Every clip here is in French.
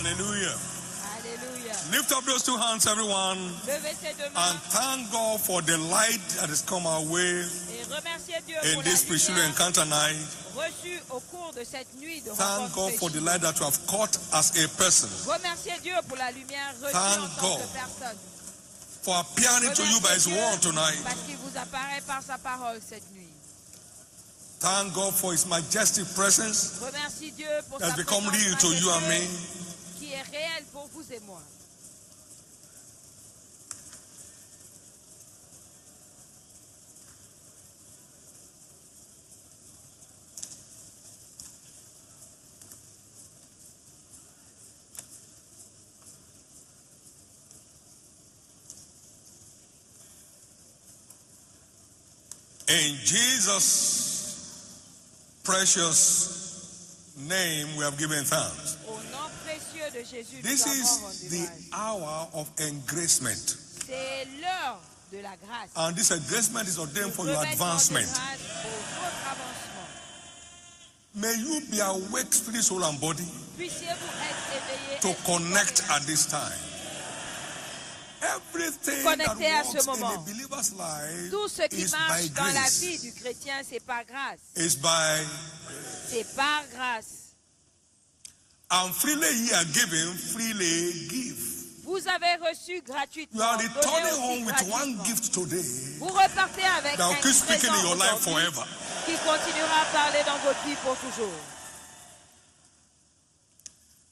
Hallelujah. Alléluia. Lift up those two hands, everyone, Levez ces deux and mains thank God for the light that has come our way et remerciez Dieu in pour this la spiritual lumière encounter night. reçue au cours de cette nuit de Thank God rencontre for the spirituelle. light that you have caught as a person, Remerciez Dieu pour la lumière reçue Thank en tant que God. personne. for appearing to you by His Remerciez word Dieu tonight. parce qu'il vous apparaît par sa parole cette nuit. Thank God for His majestic presence Remercie Dieu pour that sa has become présence real to you and me. majestueuse qui est réelle pour vous et moi. In Jesus' precious name, we have given thanks. Au nom précieux de Jésus, This nous avons is rendu the grâce. hour of engracement. C'est l'heure de la grâce. And this engracement is ordained for your Revêtement de advancement. grâce pour votre avancement. May you be awake, spirit, soul, and body Puissiez-vous être éveillés to esprit, connect corps et at this time. Everything Connectez à that ce works in moment. a believer's life tout ce qui is by marche dans la grace. vie du chrétien, c'est par grâce. Is by C'est par grâce. and freely ye are given, freely give. Vous avez reçu You gratuitement. are Donnez returning aussi home with one gratuitement. gift today Vous repartez avec that un will keep speaking in présent your life aujourd'hui forever. qui continuera à parler dans votre vie pour toujours.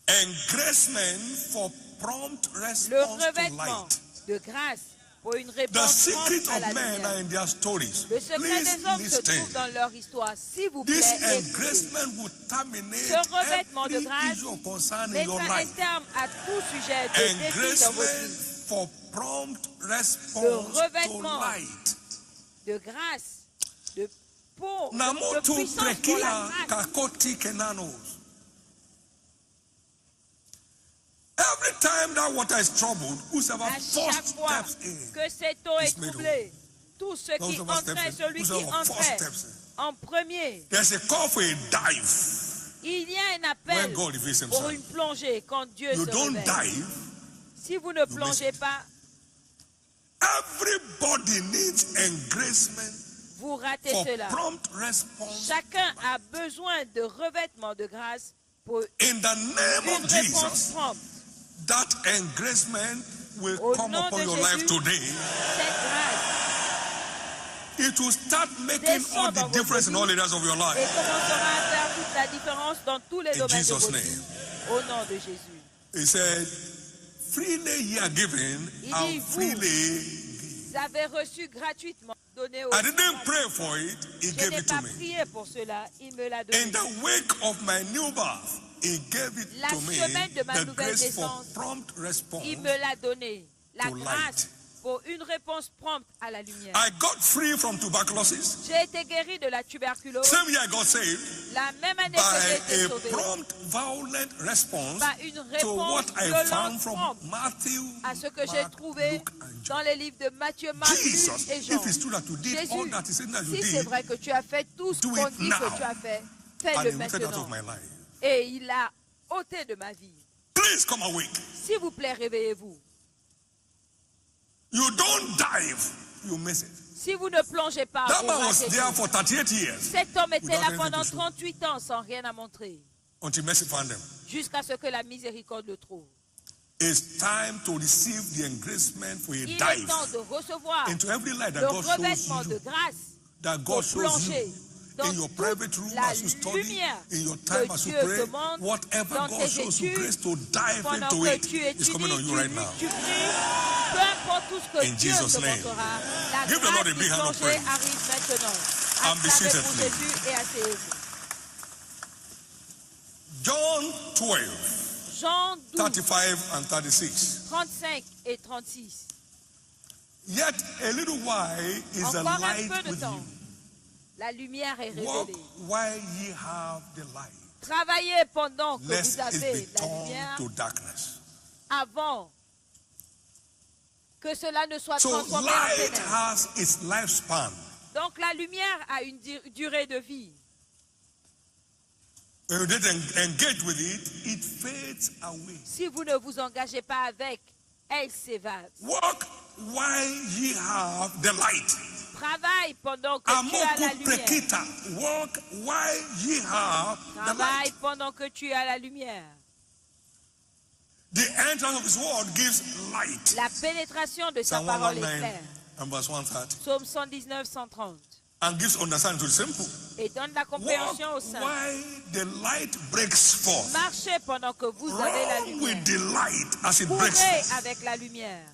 Engracement for prompt Le response to revêtement light. de grâce pour une The réponse secret prompte à la of men are lumière. in their stories. Le secret Please des hommes se listen. trouve dans leur histoire. S'il vous plaît, This écoutez. engracement will terminate Ce revêtement de every grâce issue concerning mettra your un life. terme à tout sujet de défi dans votre Engracement vie. for prompt response Le to revêtement light. de grâce, de Namotu puissance pour la trekila grâce. kakoti kenanos. Every time that water is troubled, whosoever À first chaque fois steps in que cette eau est is made troublée, tout ce qui Those of us entrait, steps in. celui qui Those of us first entrait steps in. en premier, There's a call for a dive. il y a un When appel God reveals pour Himself. une plongée quand Dieu You se don't révèle. dive. Si vous ne plongez it. pas, Everybody needs engracement vous ratez for cela. prompt response. Chacun a besoin de revêtement de grâce pour In the name une of réponse Jesus, prompte. that engracement will Au come nom upon de your Jésus, life today. cette grâce It will start making all descend the dans difference in votre all vie areas of your et life. commencera à faire toute la différence dans tous les In domaines de Jesus' votre name. vie. Au nom de Jésus. He said, freely ye are given Il dit, and vous, freely. Vous avez reçu gratuitement, donné au I didn't pray for it, He Je gave n'ai it to pas me. prié pour cela, il me l'a donné. In the wake of my new birth, He gave it La to me. semaine de ma The nouvelle grace for naissance, prompt response. Il me l'a donné. La to grâce light. pour une réponse prompte à la lumière. I got free from tuberculosis. J'ai été guéri de la tuberculose. Same year I got saved La même année que j'ai by été a sauvé. prompt, violent response Par une to réponse what I violente found from prompte Matthew, à ce que j'ai Mark, trouvé Luke, and John. dans les livres de Matthieu, Marc, Jesus, Luc et Jean. if it's true that you did all Jésus, that he said that you si c'est did, vrai que tu as fait tout ce do qu'on it dit now. que tu as fait, and fais-le he will take out maintenant. of my life. Et il a ôté de ma vie. Please come awake. S'il vous plaît, réveillez-vous. You don't dive, you miss it. Si vous ne plongez pas, That vous man was ratez there tout. for 38 years Cet homme était without là anything pendant to show. 38 ans sans rien à montrer, until mercy found them. jusqu'à ce que la miséricorde le trouve. It's time to receive the engracement for a Il est dive temps de recevoir into every light le that God shows revêtement de you, grâce that pour God shows plonger you dans in your toute private room la as you study, lumière in your time que as you Dieu pray, demande whatever dans God tes shows you études, grace to dive pendant into que it tu is étudies, coming on you right now. tu pries, peu importe tout ce que In Dieu Jesus' te name. montrera, la Give the grâce Lord a du big hand of plonger praise. arrive maintenant. And be Acclamez seated, pour please. Jésus et asseyez-vous. John 12, Jean 12, 35 and 36. 35 et 36. Yet a little while is the Encore un light peu de with temps. you. La lumière est Walk révélée. while ye have the light, Travaillez pendant que lest vous it avez be la turned lumière to darkness. avant que cela ne soit So transformé en light ténèbres. has its lifespan. Donc la lumière a une durée de vie. When you didn't engage with it, it fades away. Si vous ne vous engagez pas avec, elle s'évade. Walk while ye have the light. Travaille pendant que tu as la Amoku lumière. prekita. Walk while ye have the Travaille light. pendant que tu as la lumière. The entrance of his word gives light. La pénétration de sa Psalm parole est 119 claire. and verse 130. Psaume 119, 130. And gives understanding to the simple. Et donne la Walk compréhension au saint. while the light breaks forth. Marchez pendant que vous avez la Run lumière. with the light as it breaks Courez forth. avec la lumière.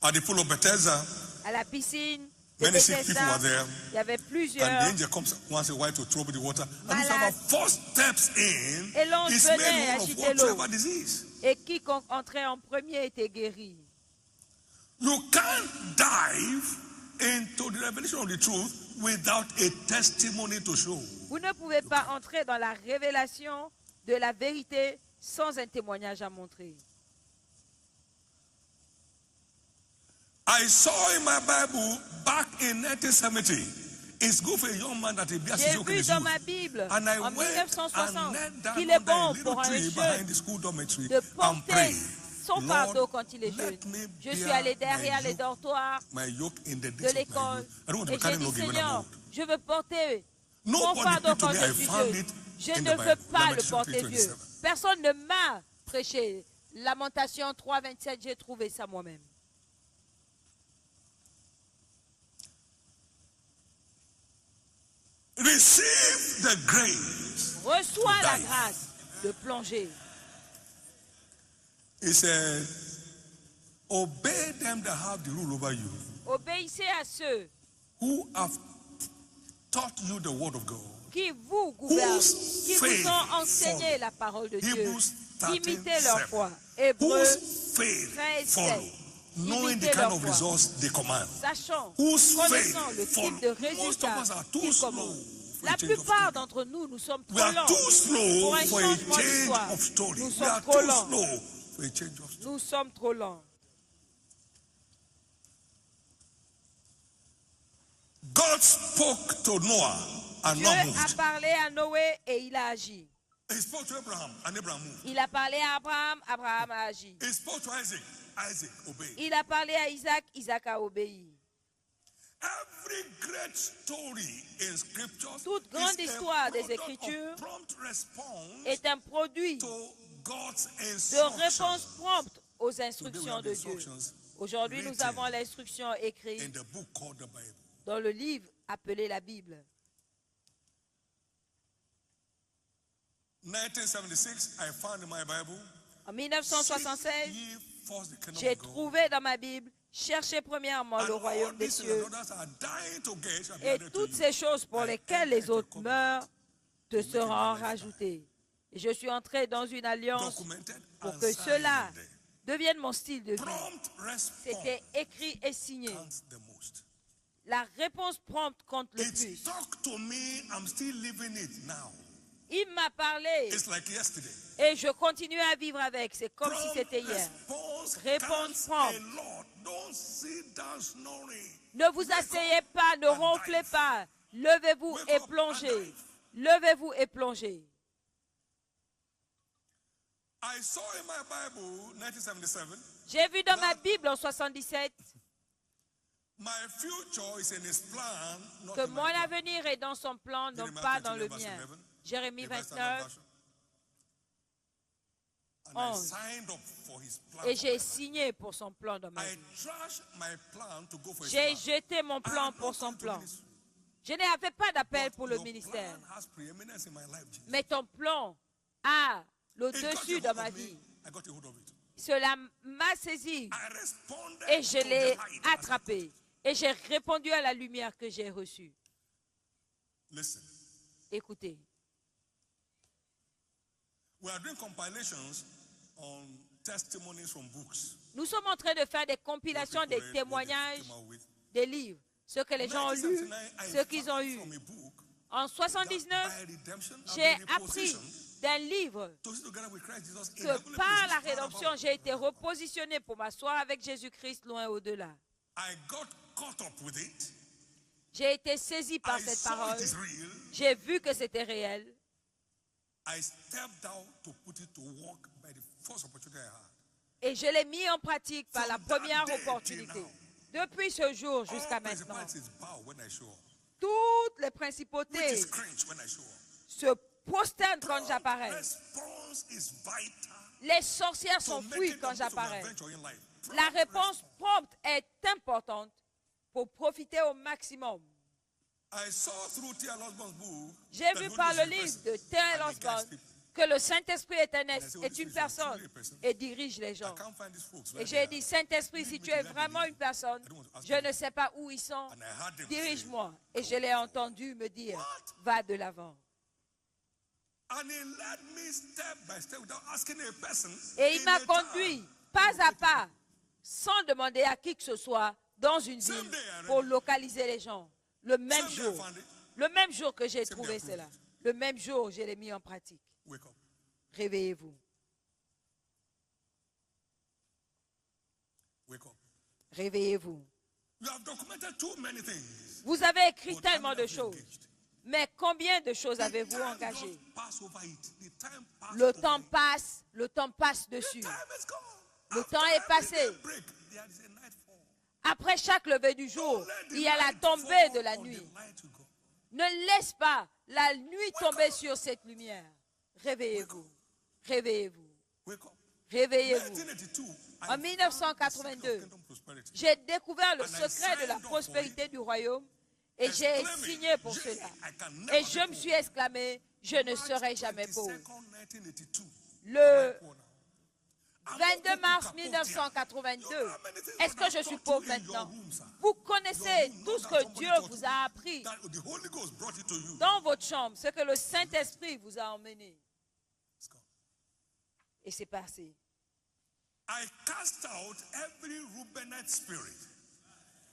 At the pool of Bethesda, À la piscine de many sick people Bethesda, were there. il y avait And the plusieurs. angel comes once in a while to trouble the water. And Malade. whosoever first steps in Et l'ange is venait made whole of agiter l'eau. whatsoever disease. Et quiconque entrait en premier était guéri. You can't dive into the revelation of the truth without a testimony to show. Vous ne pouvez pas entrer dans la révélation de la vérité sans un témoignage à montrer. I saw in my Bible back in 1970. It's good for a young man that he bears his J'ai yoke in vu his dans youth. ma Bible, And I en went 1960, and knelt down qu'il est under a bon little pour un tree behind jeune the school dormitory de and porter pray. son Lord, fardeau quand il est let jeune. me Je suis bear allé my derrière les yoke, dortoirs my yoke in the de days of my l'école youth. I don't want to et be j'ai carrying dit, no given Seigneur, old. je veux porter mon Nobody fardeau preached to quand me. je I suis found jeune. it Je in ne the veux Bible. pas le Lamentation porter vieux. 3:27. Personne ne m'a prêché. Lamentation 3:27, j'ai trouvé ça moi-même. Receive the grace. Reçois la dive. grâce de plonger. He said, obey them that have the rule over you, Obéissez à ceux who have taught you the word of God. qui vous gouvernent, Whose qui faith vous ont enseigné follow. la parole de Dieu. Hebrews 13, Imitez leur 7. foi. Hébreux, Whose faith 13, follow, 7. knowing the Imitez kind leur of foi. results they command. Sachant, Whose connaissant faith le follow. type de Most résultat of us are too qu'ils slow commandent. for a La change of plupart story. d'entre nous, nous sommes We trop are lents too slow pour un for a changement change d'histoire. of story. Nous We sommes are trop too lents. slow for a change of story. Nous sommes trop lents. God spoke to Noah and Dieu not a moved. parlé à Noé et il a agi. He spoke to Abraham and Abraham moved. Il a parlé à Abraham, Abraham a agi. He spoke to Isaac, Isaac obeyed. Il a parlé à Isaac, Isaac a obéi. Every great story in scriptures Toute grande is a histoire des product of Écritures prompt response est un produit to God's de instructions. réponse prompte aux Today we instructions have de the Dieu. instructions Aujourd'hui, nous written avons l'instruction in écrite the book called the Bible. dans le livre appelé la Bible. 1976, I found in my Bible. En Seek 1976, ye first the kingdom j'ai of God. trouvé dans ma Bible, cherchez premièrement And le all royaume des these things cieux that others are dying to get shall be et added to toutes you. ces choses pour I lesquelles les entered autres a covenant meurent te make seront my life rajoutées. Et je suis entré dans une alliance Documented pour and que signed. cela devienne mon style de vie. Prompt response C'était écrit et signé. counts the most. La réponse prompte compte le It plus. talked to me, I'm still living it now. Il m'a parlé It's like yesterday. et je continue à vivre avec. C'est comme si Prompt c'était hier. response Réponse counts a prompte. lot. Don't sit down snoring. Ne vous asseyez pas, ne ronflez pas. Levez-vous et plongez. Levez-vous et plongez. I saw in my Bible, 1977, J'ai vu dans ma Bible en 77 my future is in his plan, not que in my mon plan. avenir est dans son plan, non Jeremiah pas dans 29, le verse mien. 11. Jérémie The verse number 29. version. And I 11. signed up for his plan. Et for j'ai my life. signé pour son plan dans ma I vie. trashed my plan to go for his J'ai plan. jeté mon I plan had pour no son call to plan. ministry. Je n'avais pas d'appel But pour le your ministère. plan has preeminence in my life, Jesus. Mais ton plan a le It got dessus a dans hold ma of me. vie. I got a hold of it. Cela m'a saisi I responded et je to the l'ai light as I got attrapé. it. Et j'ai répondu à la lumière que j'ai reçue. Listen, Écoutez, we are doing compilations on testimonies from books. nous sommes en train de faire des compilations What des people témoignages came out with. des livres. Ce que les gens ont lu, 1979, I ce qu'ils ont found eu. from a book En that 79, by redemption and j'ai by appris reposition, d'un livre to sit together with Christ Jesus in que heavenly par places la far rédemption, above. j'ai été repositionné pour m'asseoir avec Jésus-Christ loin au-delà. I got caught up with it. J'ai été saisi par I cette saw parole. it is real. J'ai vu que c'était réel. I stepped out to put it to work by the first opportunity I had. Et je l'ai mis en pratique par la From that première day till opportunité. now, Depuis ce jour jusqu'à all maintenant, principalities bow when I show up. toutes les Which principautés is cringe when I show up. se prosternent quand Prompt j'apparais. response is vital Les sorcières to s'enfuient making quand the most of your j'apparais. adventure in life. La Prompt réponse prompte est importante pour profiter au maximum. I saw through T.L. Osborne's book J'ai that vu God par is le a livre person de and T.L. he guides Osborne people. que le Saint-Esprit est say, une personne et dirige les I gens. can't find these folks Et right j'ai there. dit, Saint-Esprit, si tu es vraiment une personne, je ne sais pas où ils sont, And I heard them dirige-moi. Et je l'ai entendu me dire, va de l'avant. And he led me step by step without asking a person. Et il in m'a a town. conduit pas à pas, sans demander à qui que ce soit, dans une ville pour localiser les gens. Le même jour que j'ai trouvé cela, le même jour, je l'ai mis en pratique. Wake up. Réveillez-vous. Wake up. Réveillez-vous. You have documented too many things. Vous avez écrit But tellement how de many have you choses. engaged? Mais combien de choses The avez-vous time engagées? just pass over it. The time pass Le over temps it. passe, le temps passe The dessus. time is gone. Le After temps est every passé. daybreak, there is a nightfall. Après chaque lever du jour, Don't let the il y a la light tombée fall de la on the nuit. light to go. Ne laisse pas la nuit tomber sur cette lumière. Réveillez-vous. Réveillez-vous. Wake up. Réveillez-vous. 1982, I En found the 1982, secret of kingdom prosperity. j'ai découvert le secret de la prospérité du royaume et j'ai signé pour cela. Et je me suis exclamé, je ne serai jamais pauvre. Le 22 mars 1982, est-ce que je suis pauvre maintenant? Vous connaissez tout ce que Dieu vous a appris dans votre chambre, ce que le Saint-Esprit vous a emmené. Et c'est passé. I cast out every Reubenite spirit,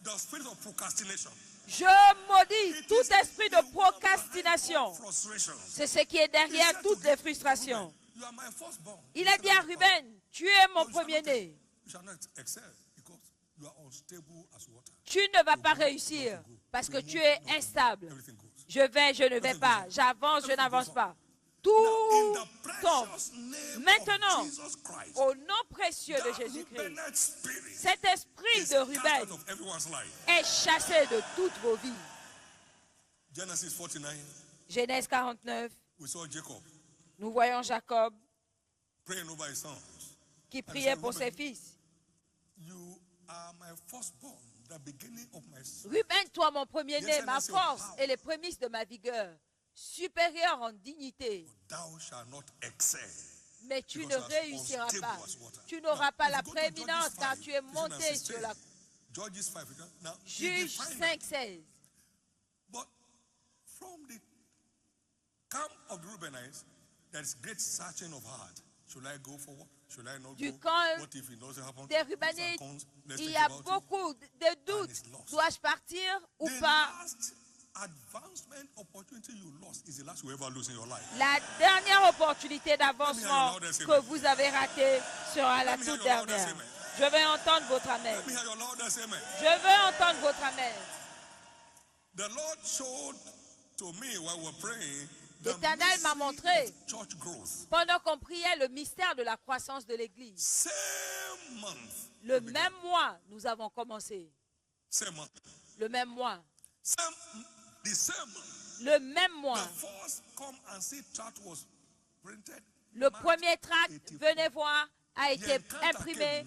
the spirit of procrastination. Je maudis tout esprit de procrastination. Frustration. C'est ce qui est derrière toutes les frustrations. You are my firstborn. Il a dit à Ruben, tu es mon premier-né. You shall not excel because you are unstable as water. Tu ne vas pas réussir parce que tu es instable. Everything goes. Je vais, je ne vais pas. J'avance, je n'avance pas. In Tout the tombe. precious name Maintenant, of Jesus Christ, au nom précieux de that Jésus-Christ, Reubenite spirit cet esprit is de cast Ruben out of everyone's life. est chassé de toutes vos vies. Genesis 49, Genèse 49, we saw Jacob nous voyons Jacob praying over his sons. qui priait pour ses fils. You are my firstborn, the beginning of my Ruben, toi mon premier-né, ma force et les prémices de ma vigueur, supérieur en dignité. thou shalt not excel. Mais tu ne Because you are réussiras unstable pas. as water. Tu n'auras Now, pas if la you go to prééminence Judges car 5, tu es 15 and monté 16, sur la Judges 5, now, he Juge defined 5, that. 16. But from the camp of the Reubenites, there is great searching of heart. Should I go forward? Should I not Du go? camp What if it doesn't happen? des Rubanites, Let's il think y a about it. beaucoup de doutes. it's lost. Dois-je partir ou The pas? last advancement opportunity you lost is the last you ever lose in your life. La dernière opportunité d'avancement que vous avez ratée sera la toute dernière. Je vais entendre votre amen. Let me hear your loudest amen. Je veux entendre votre amen. The Lord showed to me while we were praying the L'Éternel m'a mystery montré, of church growth. pendant qu'on priait, le mystère de la croissance de l'Église. Same month. Le même mois, nous avons commencé. Same month. Le même mois. The same month. Le même mois. The first come and see tract was printed. Le March premier tract, 84. venez voir, a été imprimé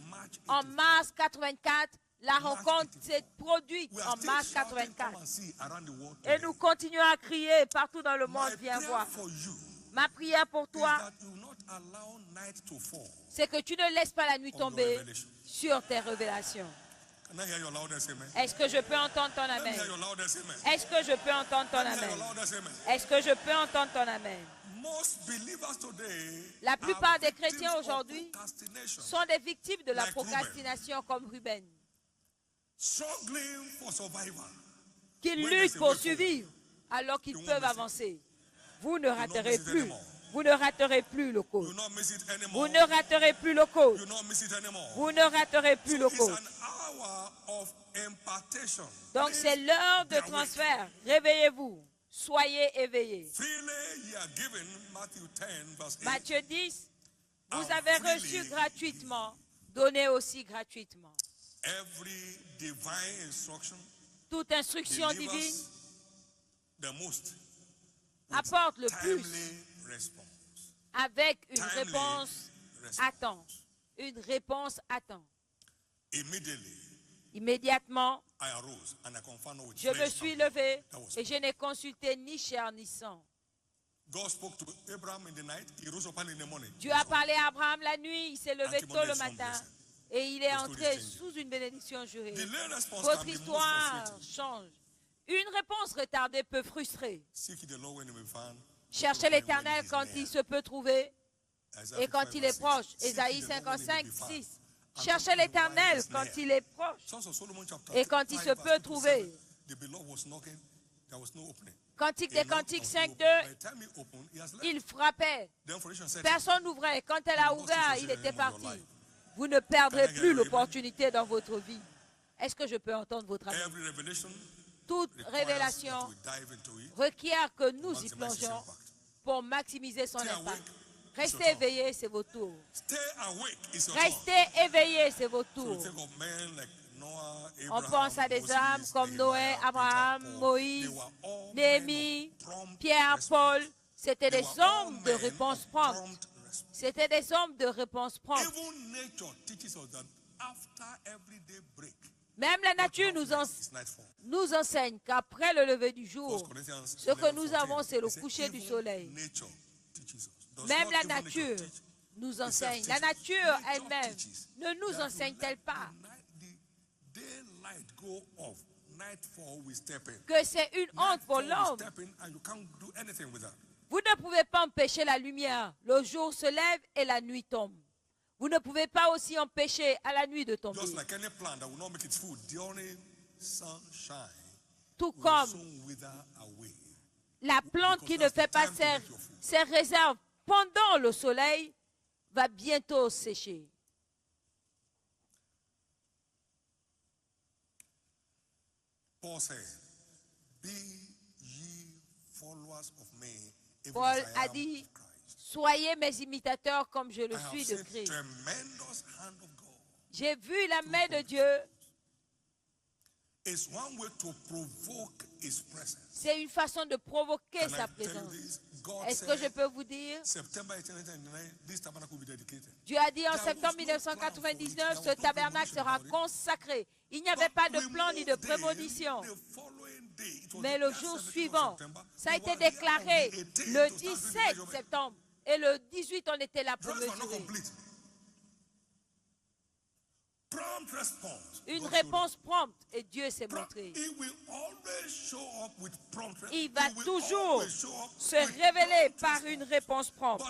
en mars 84. La rencontre s'est produite We en are still mars shouting, 84. come and see around the world Et today. nous continuons à crier partout dans le monde, My viens prayer voir. for you Ma prière pour is toi, that you will not allow night to fall. c'est que tu ne laisses pas la nuit On your tomber revelation. sur tes révélations. Can I hear your loudest amen? Est-ce que je peux entendre ton Let me amen? hear your loudest amen. Est-ce que je peux entendre ton Let me hear your amen? loudest amen. Est-ce que je peux entendre ton amen? Most believers today La plupart are des victims chrétiens of aujourd'hui procrastination, sont des victimes de la Like Ruben. procrastination comme Ruben, struggling for survival. qui When luttent there's a pour way forward, survivre alors qu'ils you won't peuvent miss it. avancer. Vous ne raterez miss it plus. anymore. Vous ne raterez plus le You coach. will not miss it Vous anymore. ne raterez plus le coach. You will not miss it anymore. Vous ne raterez plus le It's coach. an hour of impartation. Donc c'est l'heure de transfert. Réveillez-vous. Soyez éveillés. Freely ye are given, Matthew 10, verse 8. Matthieu 10, vous avez reçu gratuitement, donnez aussi gratuitement. Every divine instruction Toute instruction divine delivers the most apporte le plus timely response. avec une réponse à temps. Une réponse à temps. Immediately, Immédiatement, I arose and I confirmed with je me flesh suis and blood. levé That was et je n'ai consulté ni chair ni sang. God spoke to Abraham in the night. He rose up in the morning. Dieu a parlé à Abraham la nuit, il s'est levé tôt le matin et il est entré sous une bénédiction jurée. Delayed response Votre can be most histoire frustrating. change. Une réponse retardée peut frustrer. Seek the Lord when he may be found. Cherchez l'Éternel quand il se peut trouver Isaiah et quand 55, il est verse proche. 6. Ésaïe Seek the Lord when he may 55, be found. 6. And Cherchez when l'Éternel he is quand near. il est proche. Sons of Solomon chapter Et quand il 5, se verse peut 2 to trouver. 7, the beloved was knocking, there was no opening. Cantique des A knock Cantiques was 5, open. 2, By the time he opened, he has left. il frappait. Then Phoenician said, Personne n'ouvrait. Quand elle a ouvert, il était parti. Vous ne perdrez Can I get plus a amen? l'opportunité dans votre vie. Est-ce que je peux entendre votre avis? every revelation Toute requires révélation that we dive into it. requiert que nous y maximize its plongeons impact. pour maximiser son Stay impact. awake. Restez It's your éveillés, c'est votre tour. Stay awake is your turn. Restez éveillés, c'est votre So tour. we think of men like Noah, On Abraham, pense à des Moses, âmes comme Noé, Nehemiah, Abraham, Peter, Paul. Moïse, They were all Néhémie, men of prompt Pierre, response. Paul. C'était They des were all hommes de men réponse of prompte. prompt response. C'était des hommes de réponse prompte. Even nature teaches us that after every day break, Même la nature nous enseigne qu'après le lever du jour, ce que nous avons, c'est le coucher du soleil. Même la nature nous enseigne. La nature elle-même ne nous enseigne-t-elle pas que c'est une honte pour l'homme? Vous ne pouvez pas empêcher la lumière. Le jour se lève et la nuit tombe. Vous ne pouvez pas aussi empêcher à la nuit de tomber. Tout comme la plante qui ne fait pas ses réserves pendant le soleil va bientôt sécher. Paul a dit, soyez mes imitateurs comme je le suis de Christ. J'ai vu la main de Dieu. C'est une façon de provoquer sa présence. Est-ce que je peux vous dire? Dieu a dit en septembre 1999, ce tabernacle sera consacré. Il n'y avait pas de plan ni de prémonition. Mais le jour suivant, ça a été déclaré le 17 septembre. Et le 18, on était là pour mesurer. Une réponse prompte et Dieu s'est montré. Il va toujours se révéler par une réponse prompte.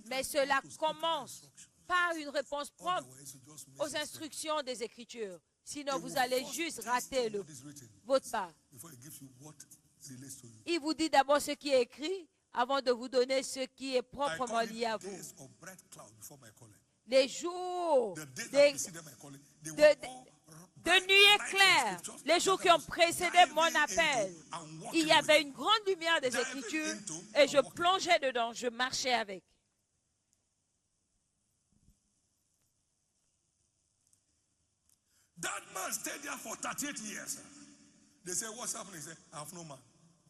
Mais cela commence par une réponse prompte aux instructions des Écritures. Sinon, vous allez juste rater votre part. Il vous dit d'abord ce qui est écrit avant de vous donner ce qui est proprement lié à vous. Les jours de nuée claire, les jours qui ont précédé mon appel, il y avait une grande lumière des Écritures et je plongeais dedans, je marchais avec.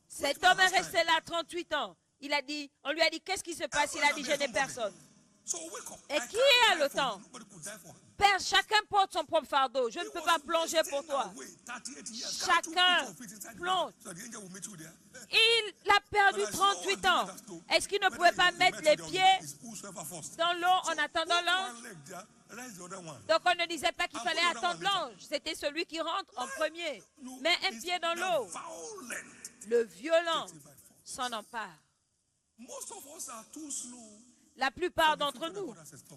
Cet homme est resté là 38 ans. Il a dit, on lui a dit, qu'est-ce qui se passe? Il a dit, je n'ai personne. Et qui a le temps? Père, chacun porte son propre fardeau. Je ne peux pas plonger pour toi. Chacun plonge. Il a perdu 38 ans. Est-ce qu'il ne pouvait pas mettre les pieds dans l'eau en attendant l'ange? Donc on ne disait pas qu'il fallait attendre l'ange. C'était celui qui rentre en premier. Mais un pied dans l'eau. Le violent s'en empare. La plupart d'entre nous,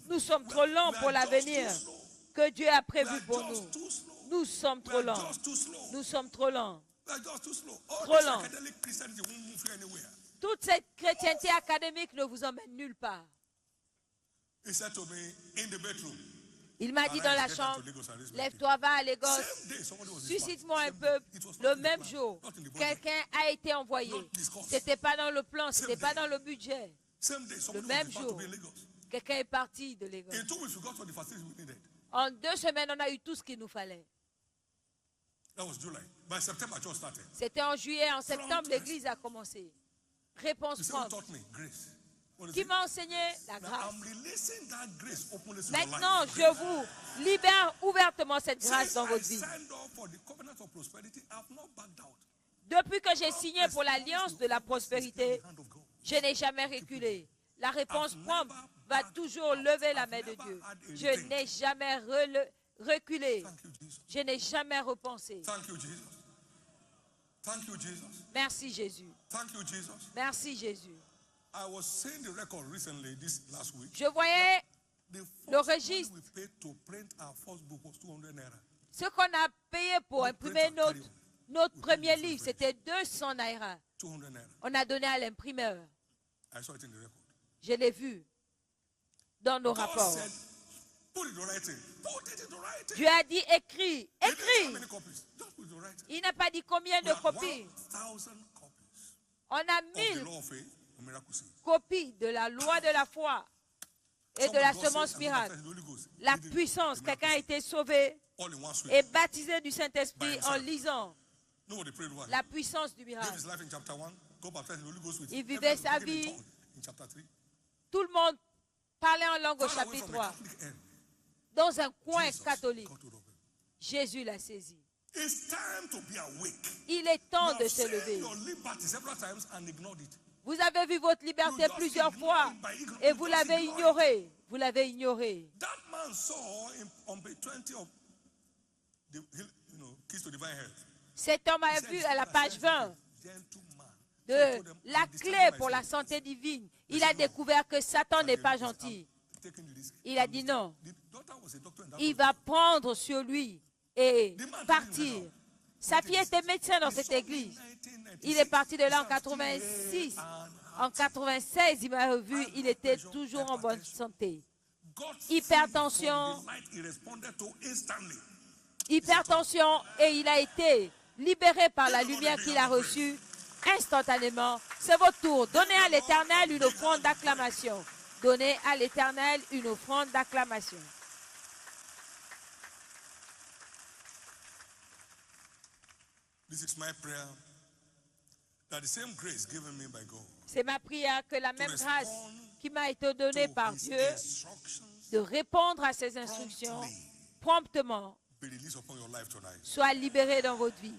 nous sommes trop lents pour l'avenir que Dieu a prévu pour nous. Nous sommes trop lents. Nous sommes trop lents. Trop lents. Toute cette chrétienté académique ne vous emmène nulle part. Il m'a dit dans la chambre, lève-toi, va à Lagos, suscite-moi un peuple. Le même jour, quelqu'un a été envoyé. Ce n'était pas dans le plan, ce n'était pas dans le budget. Le même jour, quelqu'un est parti de Lagos. En 2 semaines, on a eu tout ce qu'il nous fallait. C'était en juillet, en septembre, l'église a commencé. Réponse prompte. Qui m'a enseigné la grâce. Maintenant, je vous libère ouvertement cette grâce dans votre vie. Depuis que j'ai signé pour l'alliance de la prospérité, je n'ai jamais reculé. La réponse prompte va toujours lever la main de Dieu. Je n'ai jamais reculé. Je n'ai jamais repensé. Merci Jésus. Merci Jésus. Je voyais le registre. Ce qu'on a payé pour imprimer notre premier livre, c'était 200 naira. On a donné à l'imprimeur. Je l'ai vu dans nos rapports. Dieu a dit écris, écris. Il n'a pas dit combien de copies. On a 1000 copies de la loi de la foi et de la semence miracle. La puissance, quelqu'un a été sauvé et baptisé du Saint-Esprit en lisant la puissance du miracle. Il vivait sa vie. Tout le monde parlait en langue au chapitre 3. Dans un coin catholique, Jésus l'a saisi. Il est temps de se lever. Vous avez vu votre liberté plusieurs fois et vous l'avez ignoré. Vous l'avez ignoré. Cet homme a vu à la page 20 de la clé pour la santé divine. Il a découvert que Satan n'est pas gentil. Il a dit non. Il va prendre sur lui et partir. Sa fille était médecin dans cette église. Il est parti de là en 86. En 96, il m'a revu. Il était toujours en bonne santé. Hypertension. Hypertension et il a été libéré par la lumière qu'il a reçue instantanément. C'est votre tour. Donnez à l'Éternel une offrande d'acclamation. Donnez à l'Éternel une offrande d'acclamation. C'est ma prière que la même grâce qui m'a été donnée par Dieu de répondre à ses instructions promptement soit libérée dans votre vie.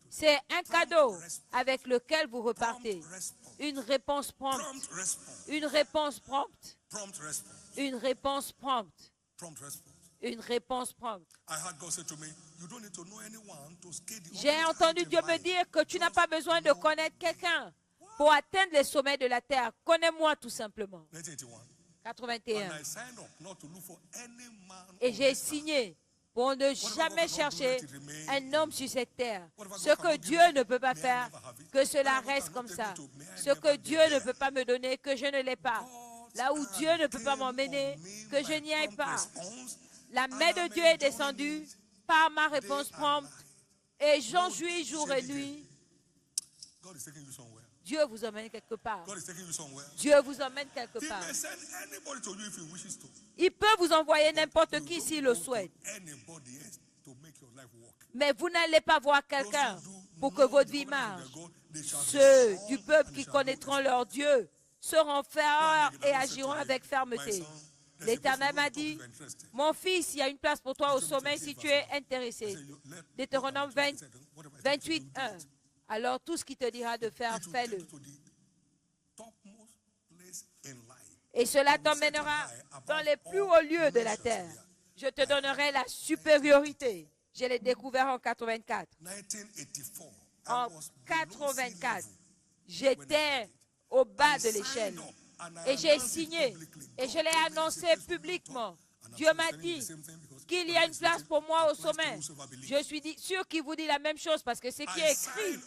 C'est un cadeau avec lequel vous repartez. Une réponse prompte. Une réponse prompte. Une réponse prompte. Une réponse prompte. J'ai entendu Dieu me dire que tu n'as pas besoin de connaître quelqu'un pour atteindre les sommets de la terre. Connais-moi tout simplement. 81. Et j'ai signé pour ne jamais chercher un homme sur cette terre. Ce que Dieu ne peut pas faire, que cela reste comme ça. Ce que Dieu ne peut pas me donner, que je ne l'ai pas. Là où Dieu ne peut pas m'emmener, que je n'y aille pas. La main de Dieu est descendue par ma réponse prompte et j'en jouis jour et nuit. Dieu vous emmène quelque part. Dieu vous emmène quelque part. Il peut vous envoyer n'importe qui s'il le souhaite. Mais vous n'allez pas voir quelqu'un pour que votre vie marche. Ceux du peuple qui connaîtront leur Dieu seront fermes et agiront avec fermeté. L'Éternel m'a dit, mon fils, il y a une place pour toi au sommet si tu es intéressé. Deutéronome 28, 1. Alors tout ce qu'il te dira de faire, fais-le. Et cela t'emmènera dans les plus hauts lieux de la terre. Je te donnerai la supériorité. Je l'ai découvert en 84. En 84, j'étais au bas de l'échelle. Et j'ai signé. Et je l'ai annoncé publiquement. Dieu m'a dit qu'il y a une place pour moi au sommet. Je suis sûr qu'il vous dit la même chose parce que ce qui est écrit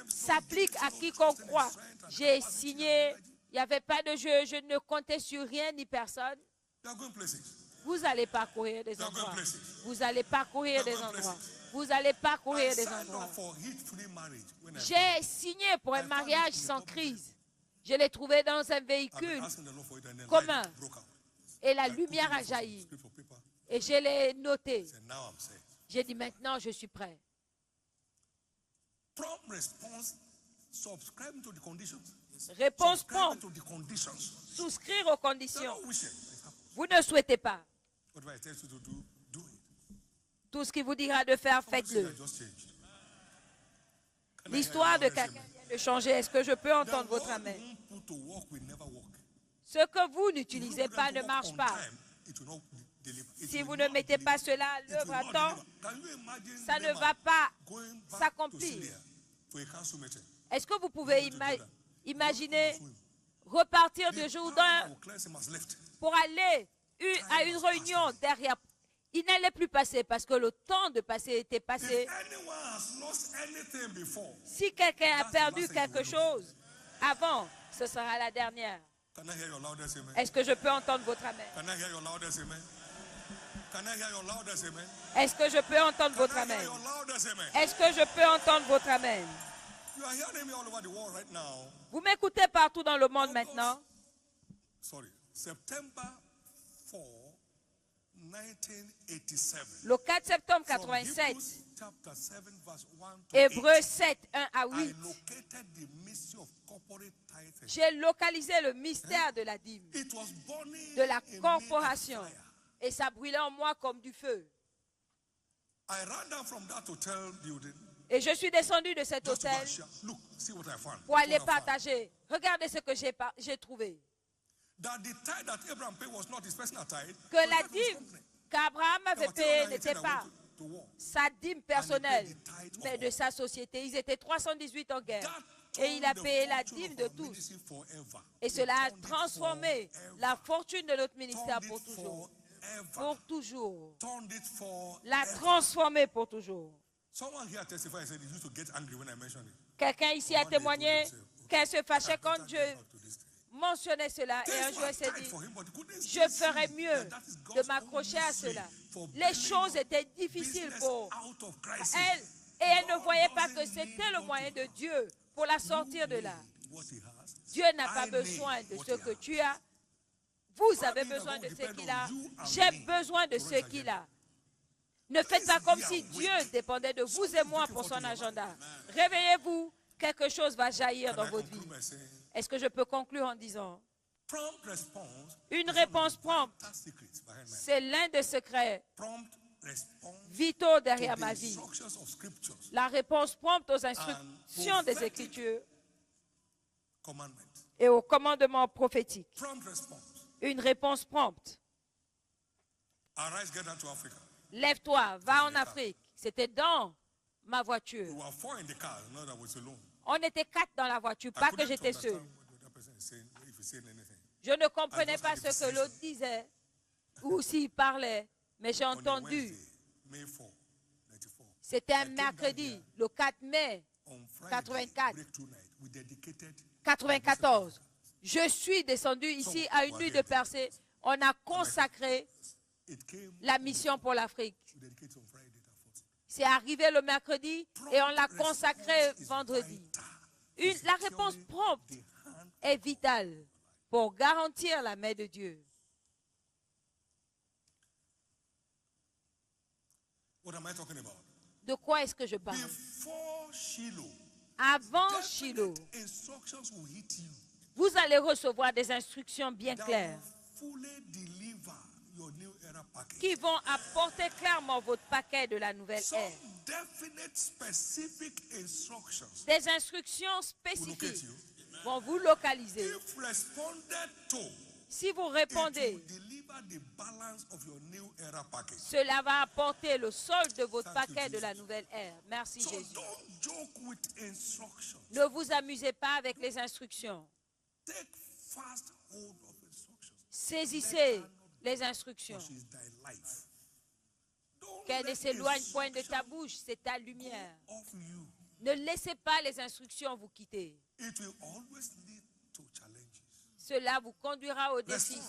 s'applique à quiconque croit. J'ai signé. Il n'y avait pas de jeu, je ne comptais sur rien ni personne. You are going places. Vous allez parcourir des You are going endroits. places. Vous allez parcourir des endroits. Vous allez parcourir I des signed endroits. up for heat-free marriage when I J'ai signé pour un mariage sans crise. Je l'ai trouvé dans un I've been véhicule asking the Lord for it and then commun. light broke out. Et la I put lumière it a in jailli. script for paper. Et je l'ai noté. Said, now I'm set. J'ai dit maintenant je suis prêt. Prompt response, subscribing to the conditions. Réponse Subscribing prompte. to the conditions. Souscrire aux You're conditions. not wishing. It happens. Vous ne souhaitez pas. Whatever I tell you to do, do it. Tout ce qu'il vous dira de faire, Somebody faites-le. that just changed. Can I hear L'histoire you de loud and quelqu'un say vient de changer. Est-ce que je peux amen? entendre The votre word amen? you won't put to work will never work. Ce que vous If you n'utilisez don't put pas them to ne work marche on pas. time, it will not deliver. It Si will vous not ne mettez deliver. pas cela à It will l'œuvre à not temps, deliver. Can you imagine ça ne Naaman va pas going back to s'accomplir. Syria for a council meeting? Est-ce que vous pouvez imaginer repartir de The Jourdain power that will cleanse him has left. pour aller à une réunion derrière? Il n'allait plus passer parce que le temps de passer était passé. If anyone has lost anything before, Si quelqu'un a that's the perdu last thing you quelque will do. chose avant, ce sera la dernière. Can I hear your loudest amen? Est-ce que je peux entendre votre amen? Can I hear your loudest amen? Can I hear your loudest amen? Est-ce que je peux entendre Can votre I hear amen? your loudest amen? Est-ce que je peux entendre votre amen? You are hearing me all over the world right now. Vous m'écoutez partout dans le monde maintenant. Sorry, September 4, 1987. Le 4 septembre From 87, Hebrews chapter 7, verse 1 to Hébreux 8, 7, 1 à I 8, located the mystery of corporate tithing. j'ai localisé le mystère de la dîme, It was burning de la in me corporation. like fire. Et ça brûlait en moi comme du feu. I ran down from that hotel building Et je suis descendu de cet just to go hôtel and share. Look, see what I found. pour See aller what I found. partager. Regardez ce que j'ai trouvé. That the tithe that Abraham paid was not his personal tithe. Que but la that was his dîme company. qu'Abraham There avait were payée 318 n'était that pas went to war. sa dîme personnelle, And he paid the tithe of mais all. de sa société. Ils étaient 318 en guerre. That Et il a turned the payé la fortune dîme of de our tous. ministry forever. Et It cela a turned it transformé forever. la fortune de notre ministère Turned pour it toujours. forever. Pour toujours. Turned it forever. L'a transformé pour toujours. Someone here testified and said he used to get angry when I mentioned it. Quelqu'un ici a témoigné qu'elle se fâchait quand je Back to this thing. mentionnais cela. Et un Things jour, were elle s'est tight dit, for him, but he couldn't je still ferais see mieux that that is de God's m'accrocher own à mystery cela. for Les bringing choses up étaient difficiles business pour out of crisis. elle. Et elle ne God voyait pas doesn't que c'était need le what moyen you de have. Dieu pour la sortir de là. Need what he has. Dieu n'a pas I besoin need de what ce he que has. tu as. Vous God avez need besoin that de God ce depend qu'il on a. you and J'ai me besoin de to ce raise qu'il again. a. Ne faites pas comme si Please, Dieu awake. dépendait de vous et moi pour son agenda. Réveillez-vous, quelque chose va jaillir Can dans I votre conclude vie. by saying, Est-ce que je peux conclure en disant, prompt response une is réponse one of the prompte, vital secrets behind my life. c'est l'un des secrets Prompt response vitaux to derrière the ma vie. instructions of scriptures, La réponse prompte aux instructions des Écritures commandments. et aux commandements prophétiques. Prompt response. Une réponse prompte. Arise, get down to Africa. Lève-toi, va en Afrique. C'était dans ma voiture. We were 4 in the car, not that I was alone. On était 4 dans la voiture, I pas que couldn't j'étais understand seul. what the other person is saying, if he's saying anything. Je ne comprenais pas ce que l'autre disait ou s'il parlait, mais j'ai On a entendu. Wednesday, May 4, 94. C'était un I came down mercredi, here le 4 mai on Friday, 84. breakthrough night. We dedicated 94. Je suis descendu ici à une nuit de percée. On a consacré It came la mission pour l'Afrique. we dedicated on Friday that 14. C'est arrivé le mercredi et on l'a consacré vendredi. La réponse prompte est vitale pour garantir la main de Dieu. What am I talking about? De quoi est-ce que je parle? Before Shiloh, Avant Shiloh, definite instructions will hit you vous allez recevoir des instructions bien that claires will fully deliver your new era package. qui vont apporter clairement votre paquet de la nouvelle Some ère. definite, specific instructions Des instructions will locate spécifiques you. vont vous localiser. If responded to, Si vous it répondez, will deliver the balance of your new era package. cela va apporter le solde de votre Thank you, paquet de Jesus. la nouvelle ère. Merci So Jésus. don't joke with instructions. Ne vous amusez pas avec les instructions. Take fast hold of instructions. Saisissez les instructions. She's thy life. Don't Qu'elles ne let s'éloignent point de ta instruction bouche, c'est ta lumière. of you. Ne laissez pas les instructions vous quitter. It will always lead to challenges. Cela vous conduira au défi. Respond.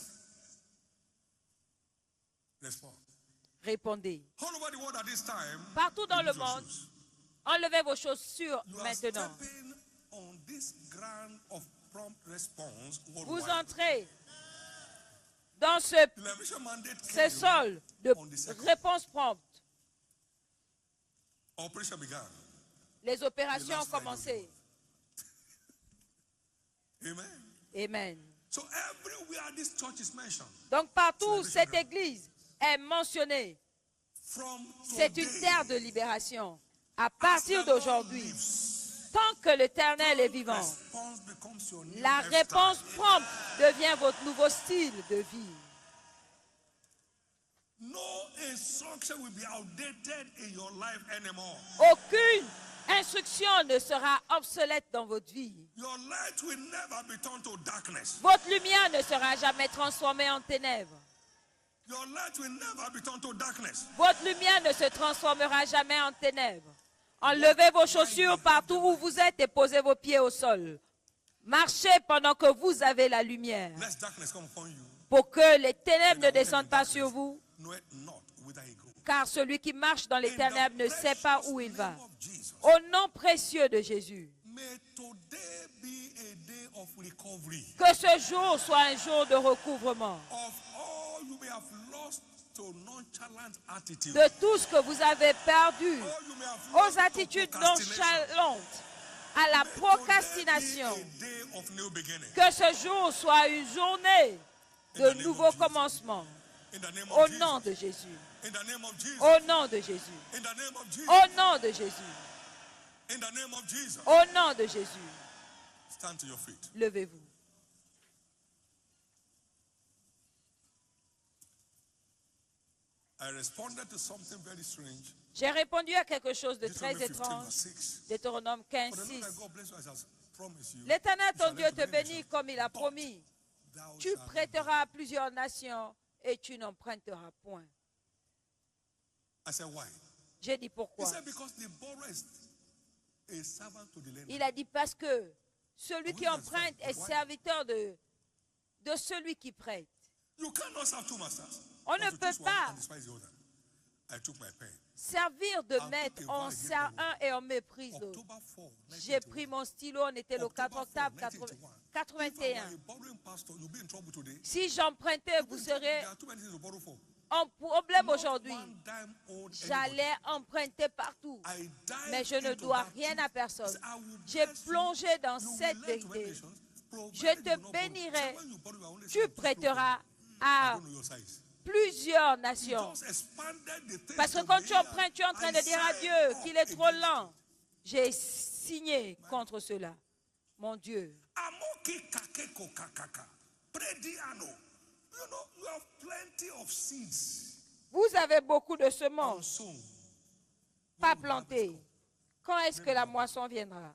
Respond. Répondez. All over the world at this time, Partout dans le remove your monde, shoes. enlevez vos chaussures You are maintenant. stepping on this ground of prompt response Vous worldwide. entrez dans ce Television mandate ce came. sol de réponse prompte. Operation began. Les opérations ont commencé. Amen. Amen. So everywhere this church is mentioned, Donc partout, cette église est mentionnée. from C'est une today, terre de libération. À partir d'aujourd'hui, lives, tant que l'Éternel est vivant, response becomes your new la lifestyle. réponse prompte devient votre nouveau style de vie. No instruction will be outdated in your life anymore. Aucune instruction ne sera obsolète dans votre vie. Your light will never be turned to darkness. Votre lumière ne sera jamais transformée en ténèbres. Your light will never be turned to darkness. Votre lumière ne se transformera jamais en ténèbres. Enlevez vos chaussures partout où vous êtes et posez vos pieds au sol. Marchez pendant que vous avez la lumière, Lest darkness come upon you. pour que les ténèbres ne descendent pas sur vous, Know it not whither he goes. car celui qui marche dans les In the ténèbres ne sait pas où il va. name of Jesus, Au nom précieux de Jésus, may today be a day of recovery. que ce jour soit un jour de recouvrement. Of all you may have lost to nonchalant attitude. De tout ce que vous avez perdu, All you may have aux lost to attitudes procrastination. nonchalantes, à la May procrastination, today be a day of new beginning. que ce jour soit une journée de nouveau commencement. In the name Au of nom Jesus. de Jésus. In the name of Jesus. Au nom de Jésus. In the name of Jesus. Au nom de Jésus. In the name of Jesus. Au nom de Jésus. Stand to your feet. Levez-vous. I responded to something very strange. J'ai répondu à quelque chose de très Deuteronomy 15, étrange. verse 6. Deutéronome 15, For the Lord 6. thy God bless you as has promised you. L'Éternel, You ton shall Dieu, lend te to many bénit nations, comme il a but promis. thou Tu shalt not prêteras à plusieurs nations et tu n'emprunteras point. I said, why? J'ai dit He pourquoi. said, because the borrower is a servant to the lender. Il a dit parce que celui qui emprunte est serviteur de celui qui prête. You cannot serve two masters. On ne But to peut choose one pas and despise the other. I took my pen. Servir de maître, on sert un et on méprise l'autre. October 4, J'ai pris mon stylo, on était le 4 octobre 81. Si j'empruntais, vous serez en problème aujourd'hui. J'allais emprunter partout, mais je ne dois rien à personne. J'ai plongé dans cette vérité. Je te bénirai, tu prêteras à plusieurs nations. Parce que quand tu empruntes, tu es en train de dire à Dieu qu'il est trop lent. J'ai signé contre cela. Mon Dieu. Vous avez beaucoup de semences, pas plantées. Quand est-ce que la moisson viendra?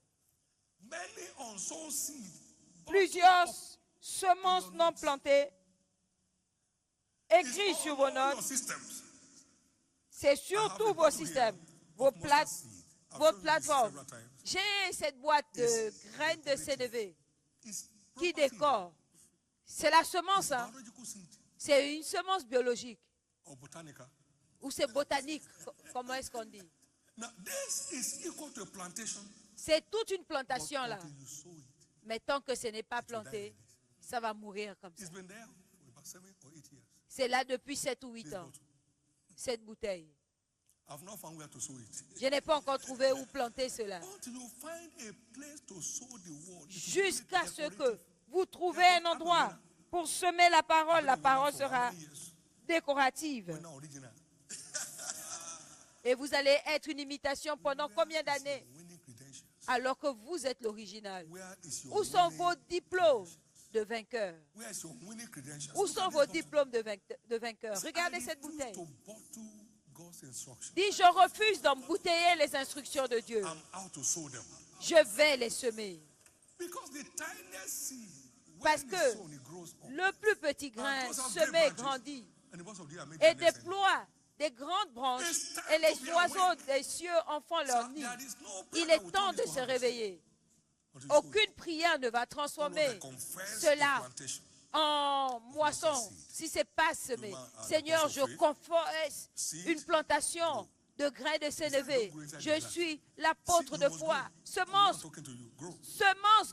Plusieurs semences non plantées, écrites sur vos notes. C'est surtout vos systèmes, votre plateforme. J'ai cette boîte de graines de CDV qui décore. C'est la semence, hein? C'est une semence biologique. Ou c'est botanique, comment est-ce qu'on dit? C'est toute une plantation là. Mais tant que ce n'est pas planté, ça va mourir comme ça. C'est là depuis 7 ou 8 ans, cette bouteille. Je n'ai pas encore trouvé où planter cela. Jusqu'à ce que vous trouvez un endroit pour semer la parole sera décorative. Et vous allez être une imitation pendant combien d'années? Alors que vous êtes l'original. Où sont vos diplômes de vainqueur? Où sont vos diplômes de vainqueur? Regardez cette bouteille. Dis, je refuse d'embouteiller les instructions de Dieu. Je vais les semer. Parce que le plus petit grain semé grandit et déploie des grandes branches et les oiseaux des cieux en font leur nid. Il est temps de se réveiller. Aucune prière ne va transformer cela en moisson si ce n'est pas semé. Seigneur, je confesse une plantation de grains de sénévé. Je suis l'apôtre de foi. Semence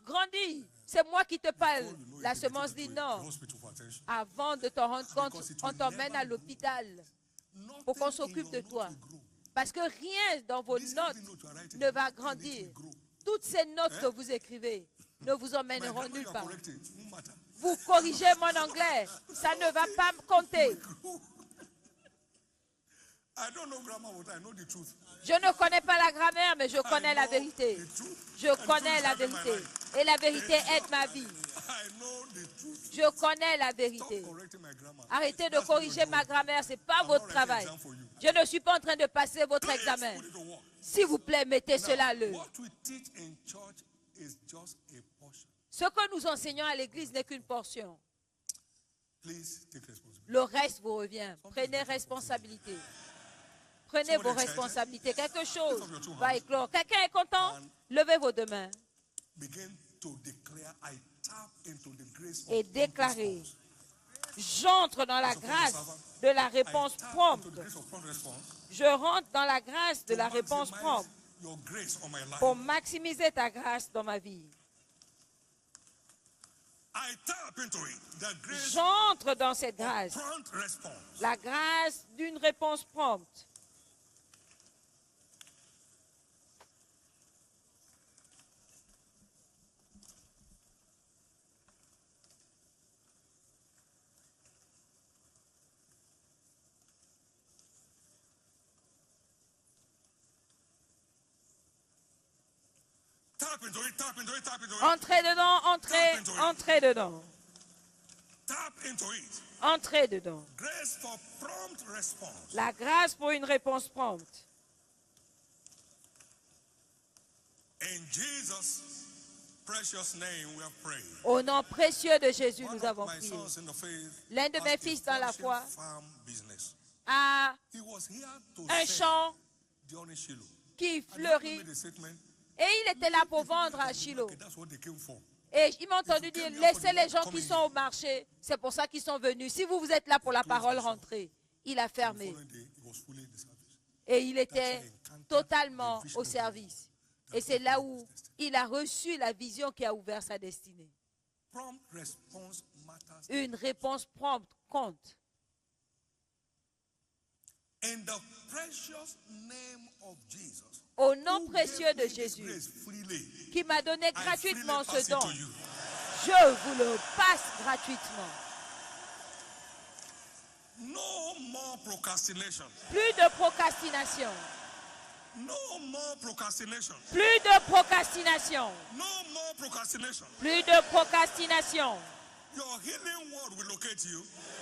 grandit. C'est moi qui te parle. La semence dit non. Avant de t'en rendre compte, on t'emmène à l'hôpital pour qu'on s'occupe de toi. Parce que rien dans vos notes ne va grandir. Toutes ces notes que vous écrivez ne vous emmèneront nulle part. Vous corrigez mon anglais, ça ne va pas me compter. Je ne connais pas la grammaire, mais je connais la vérité. Je connais la vérité. Et la vérité aide ma vie. Je connais la vérité. Arrêtez de corriger ma grammaire, ce n'est pas votre travail. Je ne suis pas en train de passer votre examen. S'il vous plaît, mettez cela à l'œuvre. Ce que nous enseignons à l'église n'est qu'une portion. Le reste vous revient. Prenez responsabilité. Prenez vos responsabilités. Quelque chose va éclore. Quelqu'un est content? Levez vos deux mains. Et déclarez. J'entre dans la grâce de la réponse prompte. Je rentre dans la grâce de la réponse prompte pour maximiser ta grâce dans ma vie. J'entre dans cette grâce, la grâce d'une réponse prompte. Entrez dedans, entrez dedans. Entrez dedans. La grâce pour une réponse prompte. Au nom précieux de Jésus, nous avons prié. L'un de mes fils dans la foi a un champ qui fleurit. Et il était là pour vendre à Shiloh. Et il m'a entendu dire, laissez les gens qui sont au marché. C'est pour ça qu'ils sont venus. Si vous êtes là pour la parole, rentrez. Il a fermé. Et il était totalement au service. Et c'est là où il a reçu la vision qui a ouvert sa destinée. Une réponse prompte compte. Au nom précieux de Jésus, qui m'a donné gratuitement ce don, je vous le passe gratuitement. Plus de procrastination. Plus de procrastination. Plus de procrastination.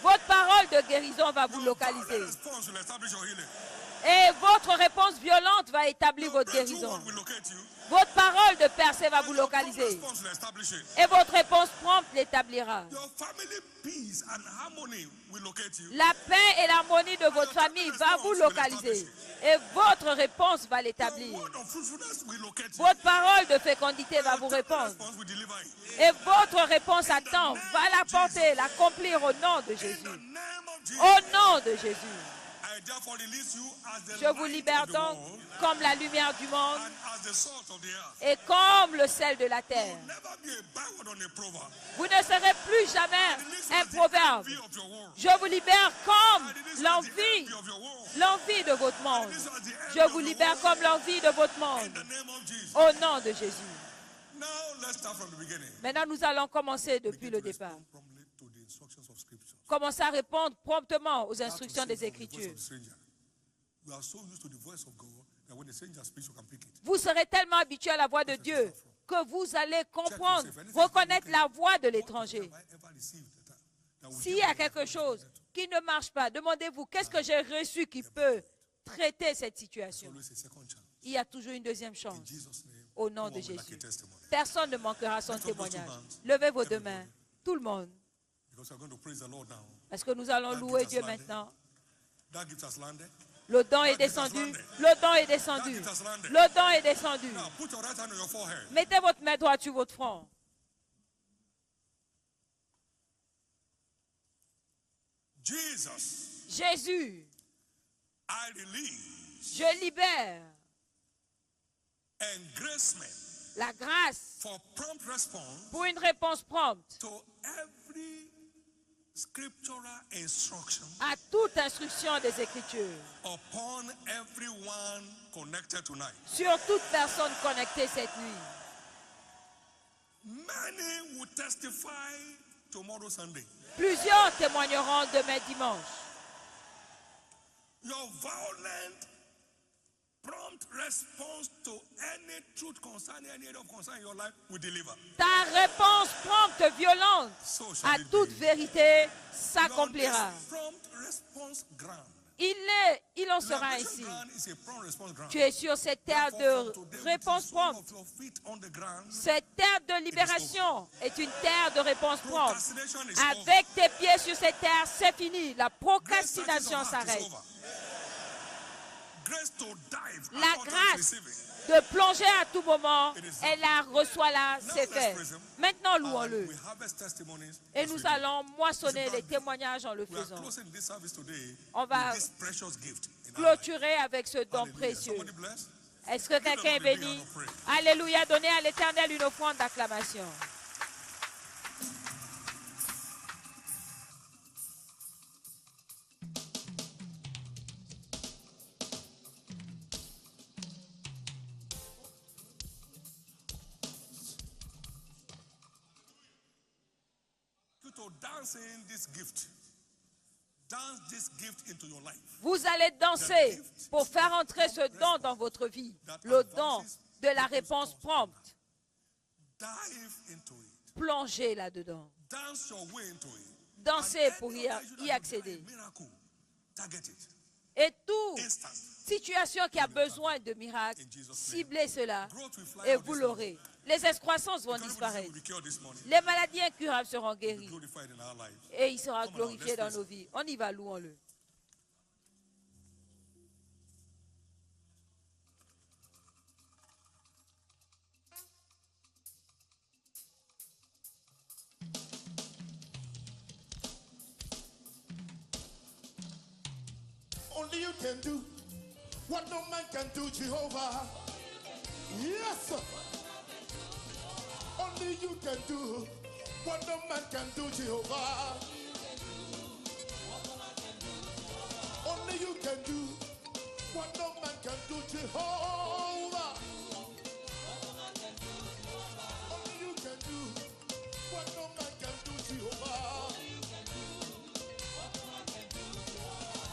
Votre parole de guérison va vous localiser. Et votre réponse violente va établir votre guérison. Votre parole de percée va vous localiser. Et votre réponse prompte l'établira. La paix et l'harmonie de votre famille va vous localiser. Et votre réponse va l'établir. Votre parole de fécondité va vous répondre. Et votre réponse à temps va l'apporter, l'accomplir au nom de Jésus. Au nom de Jésus. Je vous libère donc comme la lumière du monde et comme le sel de la terre. Vous ne serez plus jamais un proverbe. Je vous libère comme l'envie de votre monde. Je vous libère comme l'envie de votre monde. Au nom de Jésus. Maintenant, nous allons commencer depuis le départ. Commencez à répondre promptement aux instructions des Écritures. Vous serez tellement habitué à la voix de Dieu que vous allez comprendre, reconnaître la voix de l'étranger. S'il y a quelque chose qui ne marche pas, demandez-vous, qu'est-ce que j'ai reçu qui peut traiter cette situation? Il y a toujours une deuxième chance. Au nom de Jésus. Personne ne manquera son témoignage. Levez vos deux mains. Tout le monde. Parce que nous allons louer Dieu maintenant. Le don est descendu. Le don est descendu. Le don est descendu. Mettez votre main droite sur votre front. Jésus, je libère la grâce pour une réponse prompte à toute instruction des Écritures sur toute personne connectée cette nuit. Plusieurs témoigneront demain dimanche. Your violent, prompt response to any truth concerning any area of concern in your life will deliver. Ta réponse prompte, violente à toute vérité s'accomplira. Il en sera ainsi. Tu es sur cette terre de réponse prompte. Cette terre de libération est une terre de réponse prompte. Avec tes pieds sur cette terre, c'est fini. La procrastination s'arrête. La grâce de plonger à tout moment, elle la reçoit là, c'est fait. Maintenant, louons-le. Et nous allons moissonner les témoignages en le faisant. On va clôturer avec ce don précieux. Est-ce que quelqu'un est béni? Alléluia, donnez à l'Éternel une offrande d'acclamation. Vous allez danser pour faire entrer ce don dans votre vie, le don de la réponse prompte. Plongez là-dedans. Dansez pour y accéder. Et toute situation qui a besoin de miracles, ciblez cela et vous l'aurez. Les excroissances vont disparaître. Les maladies incurables seront guéries. Et il sera glorifié dans nos vies. On y va, louons-le. Only you can do what no man can do, Jehovah. Yes. Only you can do what no man can do, Jehovah. Only you can do what no man can do, Jehovah. Only you can do what no man can do, Jehovah.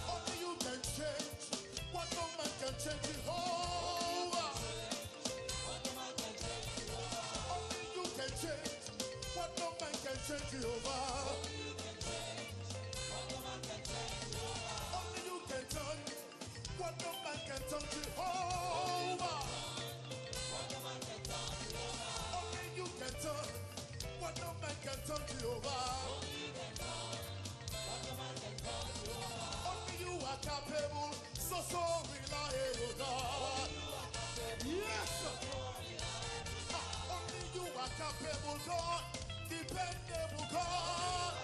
Only you can change what no man can change, Jehovah. Only you can change what no man can change, Jehovah. Only you can turn what no man can turn, Jehovah. Only you can turn what no man can turn, Jehovah. Only you are capable, so reliable, God. Yes. Only you are capable, God. Dependable, God.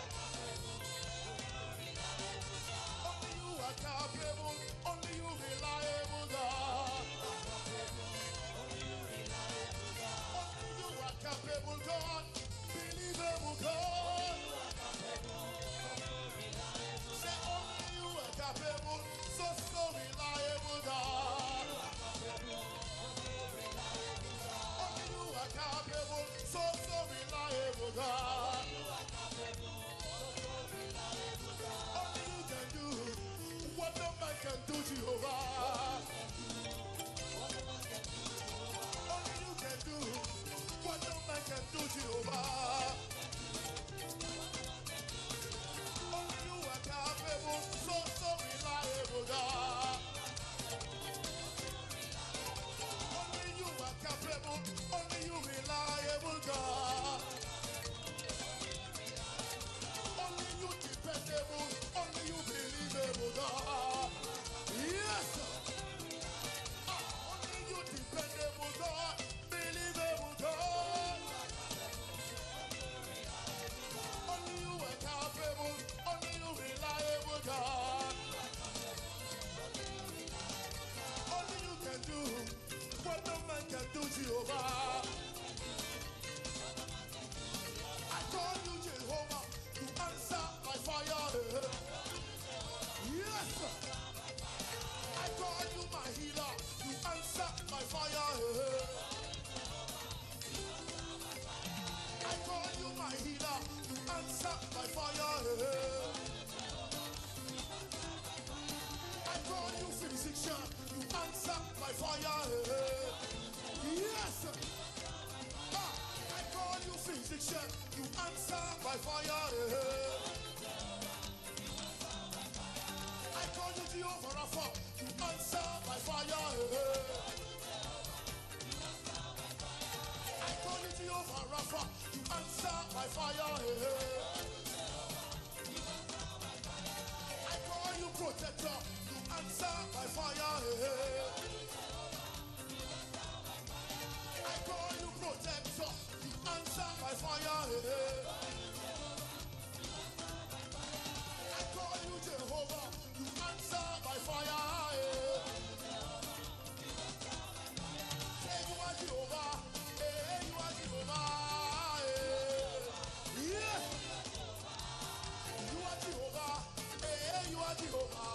Only you are capable, only you reliable, God. Only you are capable, God. Believable, God. Say only you are capable, so reliable, God. Only you are capable, so reliable, God. Only you can do what no man can do, Jehovah. Only you can do what no man can do, Jehovah. Only you are capable, so reliable, God. Only you are capable, only you reliable, God. Only you dependable, only you believable, God. Yes. Rapha, you answer by fire. I call you Jehovah Rapha, you answer by fire. I call you protector, you answer by fire. I call you protector, you answer by fire. I call you Jehovah, you answer by fire. Say you are Jehovah, you are Jehovah. Yeah. You are Jehovah, you are Jehovah.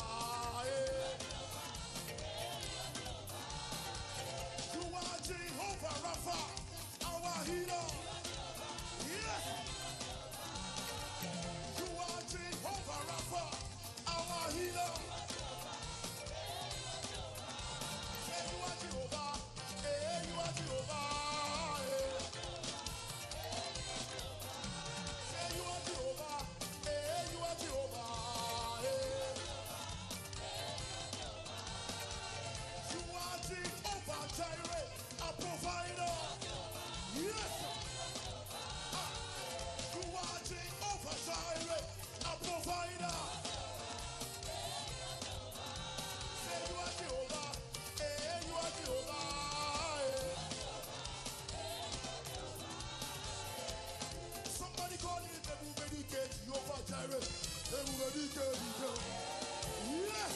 You are Jehovah Rapha, our healer. Yes. You are Jehovah Rapha, our healer. Say you are Jehovah, you are Jehovah. Say you are Jehovah, you are Jehovah. You are Jehovah Jireh, a provider. Yes. You are Jehovah Jireh, a provider. Say you are Jehovah, you are Jehovah. Somebody call him everybody get Jehovah Jireh. Everybody get him. Yes.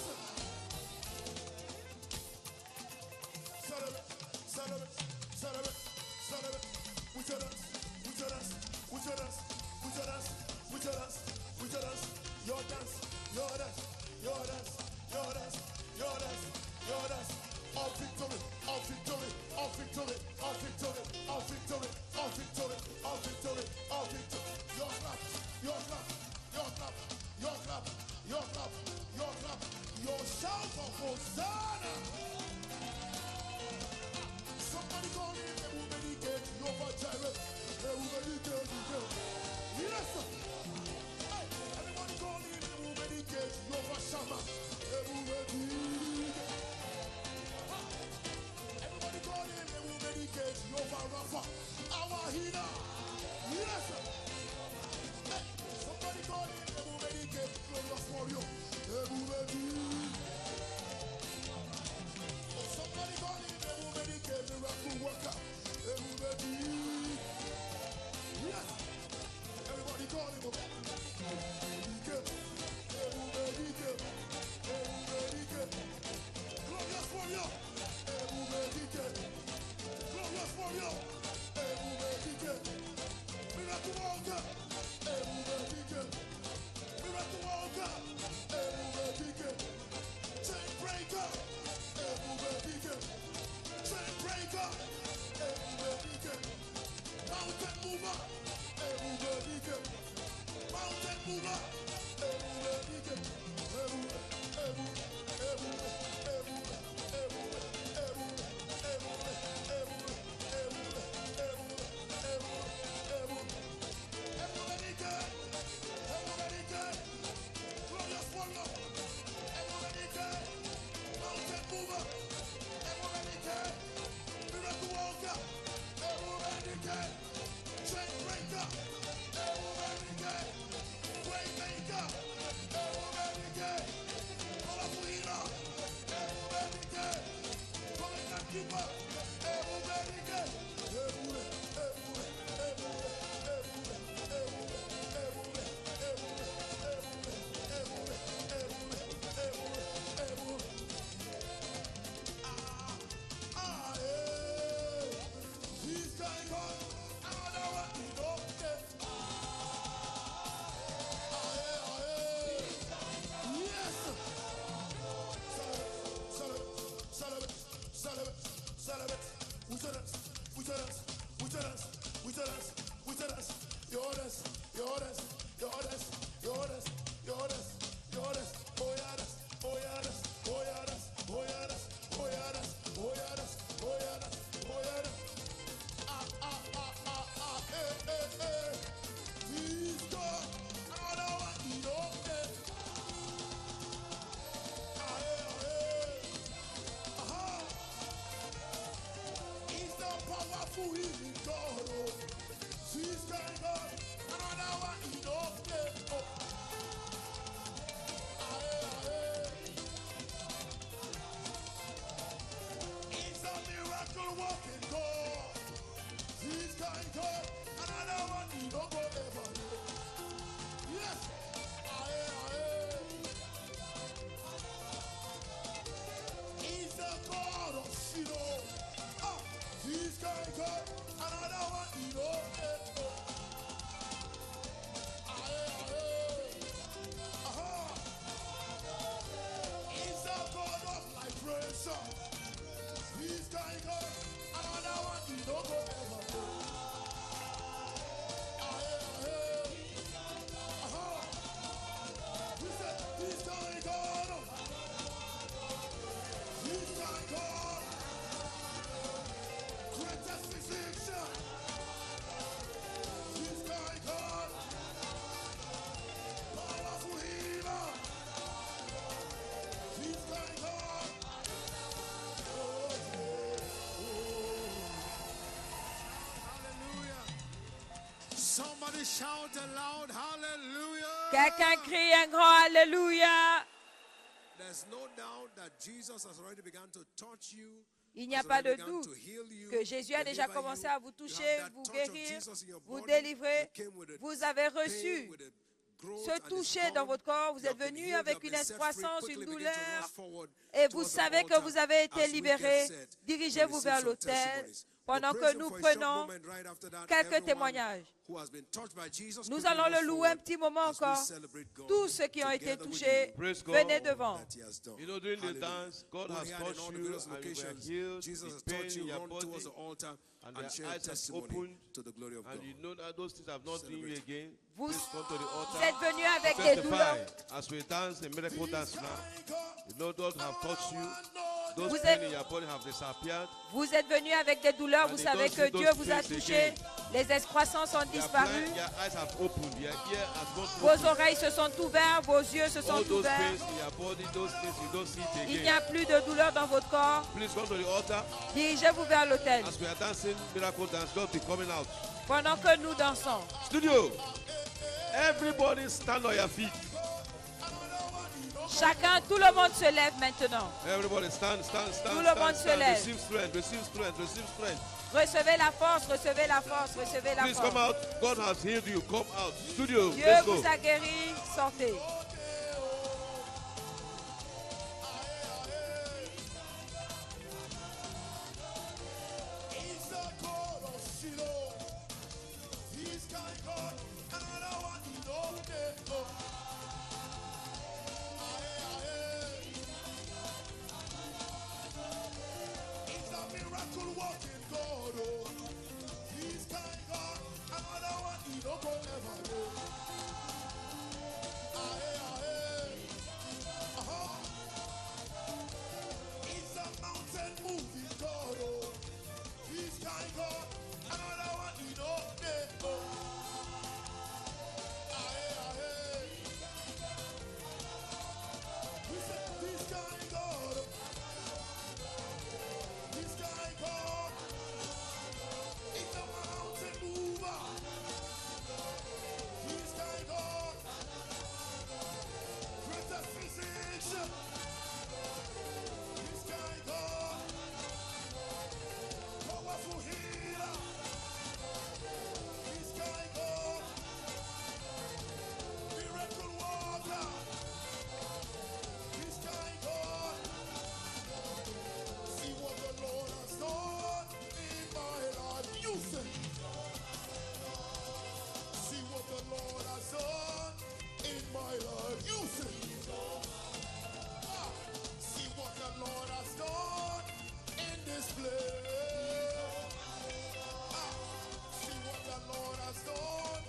Celebrate, celebrate, celebrate, celebrate. With your dance, with your dance, with your dance, with your dance, with your dance, with your dance, your dance, your dance, your dance, your dance, your dance, your dance. All victory, all victory, all victory, all victory, all victory, all victory, all victory, all victory. Your clap, your clap, your clap, your clap, your clap, your clap, your shout of Hosanna. Somebody call him, everybody get Jehovah Jireh. Everybody get him. Yes, sir. Hey, everybody call him, everybody get Jehovah Shammah. Everybody. Everybody call him, everybody get Jehovah Rapha, our healer. Yes, sir. Hey, somebody call him, everybody get glorious warrior. Everybody. Somebody call him, everybody get miracle worker. Everybody. Yes. Everybody call him. Everybody get. Everybody get. Glorious warrior. Everybody get. Glorious warrior. Everybody get. Miracle worker. Everybody get. Miracle worker. Everybody get. Chain breaker. Everybody get. Chain breaker. Everybody get. Mountain mover. Everybody get. Mountain mover. Everybody get. Everybody get. Everybody get. Glorious warrior. Everybody get. Mountain mover. Everybody get. Miracle worker. Everybody get. Chain breaker. Everybody get. Way maker. Everybody get. Powerful healer. Everybody get. Covenant keeper. Everybody get. He's going on. Another one. Okay. Yes. Celebrate. With your dance. Your dance. Oh yeah, dance. He's gone. Another one. Okay. Somebody shout aloud, hallelujah. Quelqu'un crie un grand Alléluia. There's no doubt that Jesus has already begun to touch you. Il n'y a pas de doute que Jésus a déjà commencé à vous toucher, vous guérir, vous délivrer. Vous avez reçu ce toucher dans votre corps. Vous êtes venu avec une excroissance, une douleur. Et vous savez que vous avez été libéré. Dirigez-vous vers l'autel pendant que nous prenons quelques témoignages. Nous allons le louer un petit moment encore. Tous ceux qui ont été touchés, venez devant. You know, during the dance, God has touched you and you were healed. Jesus The has pain touched in you, your went body towards the altar, and and your shared eyes have testimony opened, to the glory of God. and you know that those things have not seen you again. Vous Please come to the êtes altar. venus avec des Testify douleurs. as we dance the miracle dance now. You know God have touched you. Those Vous pain êtes- in your body have disappeared. Vous êtes venus avec des douleurs. Vous savez que Dieu vous a touché. Les excroissances ont Your, disparu. your eyes have opened. Your ear has gone Vos open. oreilles se sont ouvertes. Vos yeux se sont All those ouverts. pains in your body, those things you don't see it Il n'y again. a plus de douleur dans votre corps. Please come to the altar. Dirigez-vous vers l'autel As we are dancing miracle dance, just be coming out. pendant que nous dansons. Studio. Everybody stand on your feet. Chacun, tout le monde se lève maintenant. Everybody stand, stand, stand, Tout le monde stand, se stand. lève. Receive strength, receive strength, receive strength. Recevez la force, recevez la force, recevez la Please come force. out. God has healed you. Come out. Studio, Dieu let's go. vous a guéri. Sortez. He's the God of Shiloh. He's my God, and I know what he don't know. He's a miracle working God. Oh. He's my God, and I know what he don't go ever know. He's a mountain moving God. Oh. He's my God, and I know what he don't know. We say, this guy God. This guy God. He's a mountain mover. This guy God. Greatest physician. This guy God. Powerful healer. This guy God. Miracle worker. This guy God. See what the Lord has done in my life. You say. See what the Lord has done in my life. You say. See what the Lord has done in this place. See what the Lord has done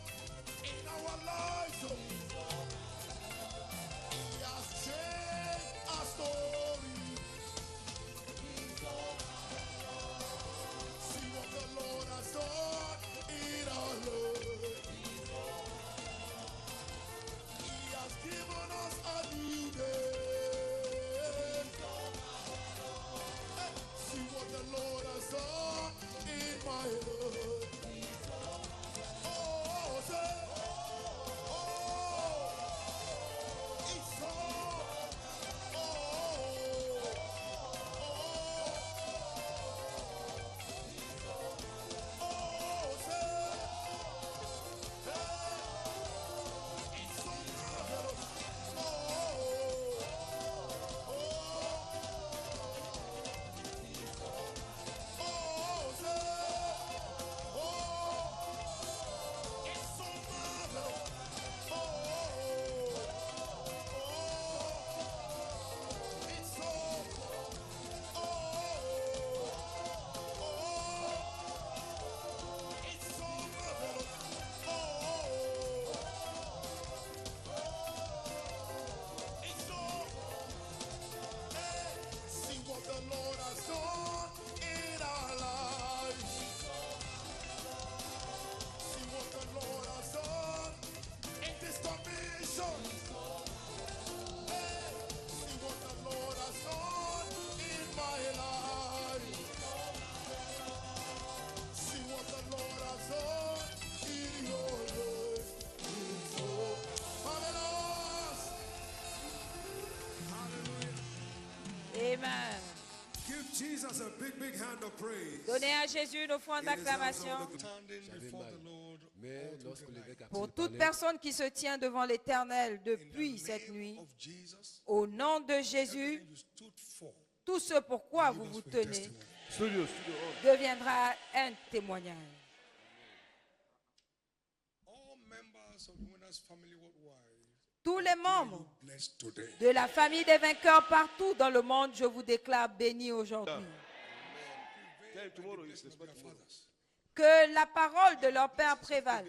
in our lives. He has changed our story. See what the Lord has done in our lives. He has given us a new day. See what the Lord has done big hand of praise. Donnez à Jésus une offrande d'acclamation. Standing before the Lord Mais all lorsque through the l'évêque a Pour fini de toute parler, personne qui se tient devant l'Éternel In depuis the cette name nuit, of Jesus, au nom de Jésus, everything you stood for, tout ce pourquoi leave vous us vous with tenez testimony. studio, on. deviendra un témoignage. All members of the winners family worldwide, Tous les membres blessed today. de la famille des vainqueurs partout dans le monde, je vous déclare bénis aujourd'hui. Tell him tomorrow is Blessing of their tomorrow. fathers. Que la parole de leur Père prévale.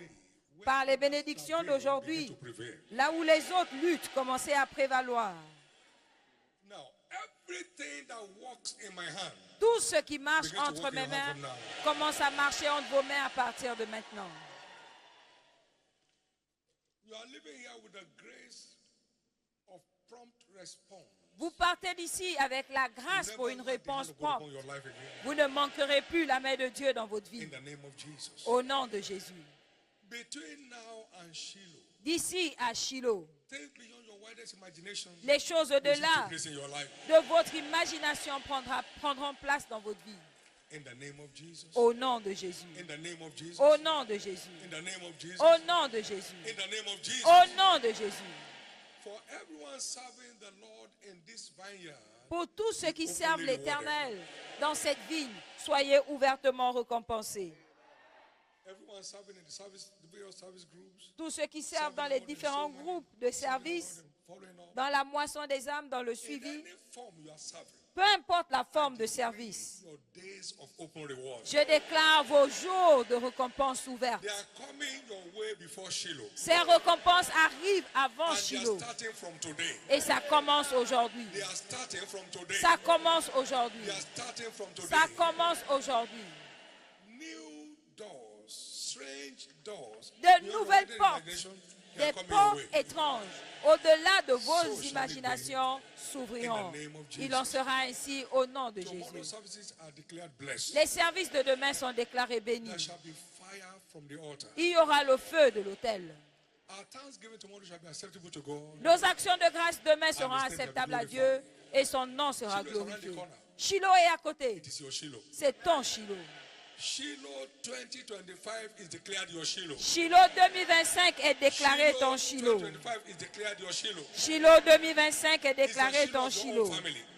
Par les bénédictions d'aujourd'hui, To prevail. là où les autres luttent, commencez à prévaloir. Now, everything that works in my hand, Tout ce qui marche Begin to entre work in mes your mains hand from now. commence à marcher entre vos mains à partir de maintenant. you are living here with the grace of prompt response. Vous partez d'ici avec la grâce Never pour une let the hand réponse of God upon prompte. your life again. Vous ne manquerez plus la main de Dieu dans votre vie. In the name of Jesus. Au nom de Jésus. Between now and Shiloh, D'ici à Shiloh, think beyond your widest imagination. les choses Receive au-delà place in your life. de votre imagination prendront place dans votre vie. In the name of Jesus. Au nom de Jésus. In the name of Jesus. Au nom de Jésus. In the name of Jesus. Au nom de Jésus. In the name of Jesus. Au nom de Jésus. For everyone serving the Lord in this vineyard, Pour tous ceux qui servent l'Éternel dans cette vigne, soyez ouvertement récompensés. everyone serving in the service, the various service groups, Tous ceux qui servent dans les différents groupes de service, following up. dans la moisson des âmes, dans le In suivi, any form you are serving, peu importe la forme de service, your days of open reward. je déclare vos jours de récompense ouvertes. They are coming your way before Shiloh. Ces récompenses arrivent avant And they are Shiloh starting from today. et ça commence aujourd'hui. They are starting from today. Ça commence aujourd'hui. They are starting from today. Ça commence aujourd'hui. New doors, strange doors. De beyond your nouvelles wildest portes, imagination, they are des coming your portes way. étranges, au-delà de So vos shall it be. imaginations, s'ouvriront. In the name of Jesus. Il en sera ainsi au nom de Tomorrow's Jésus. services are declared blessed. Les services de demain sont déclarés There bénis. shall be fire from the altar. Il y aura le feu de l'autel. Our thanksgiving tomorrow shall be acceptable to God. Nos actions de grâce demain seront And his name acceptables à shall be Dieu et son nom sera Shiloh is around the glorifié. corner. Shiloh est à côté. It is your Shiloh. C'est ton Shiloh. Shiloh 2025 is declared your Shiloh. Shiloh 2025 est déclaré ton Shiloh. 2025 is declared your Shiloh. Shiloh 2025 est déclaré ton Shiloh.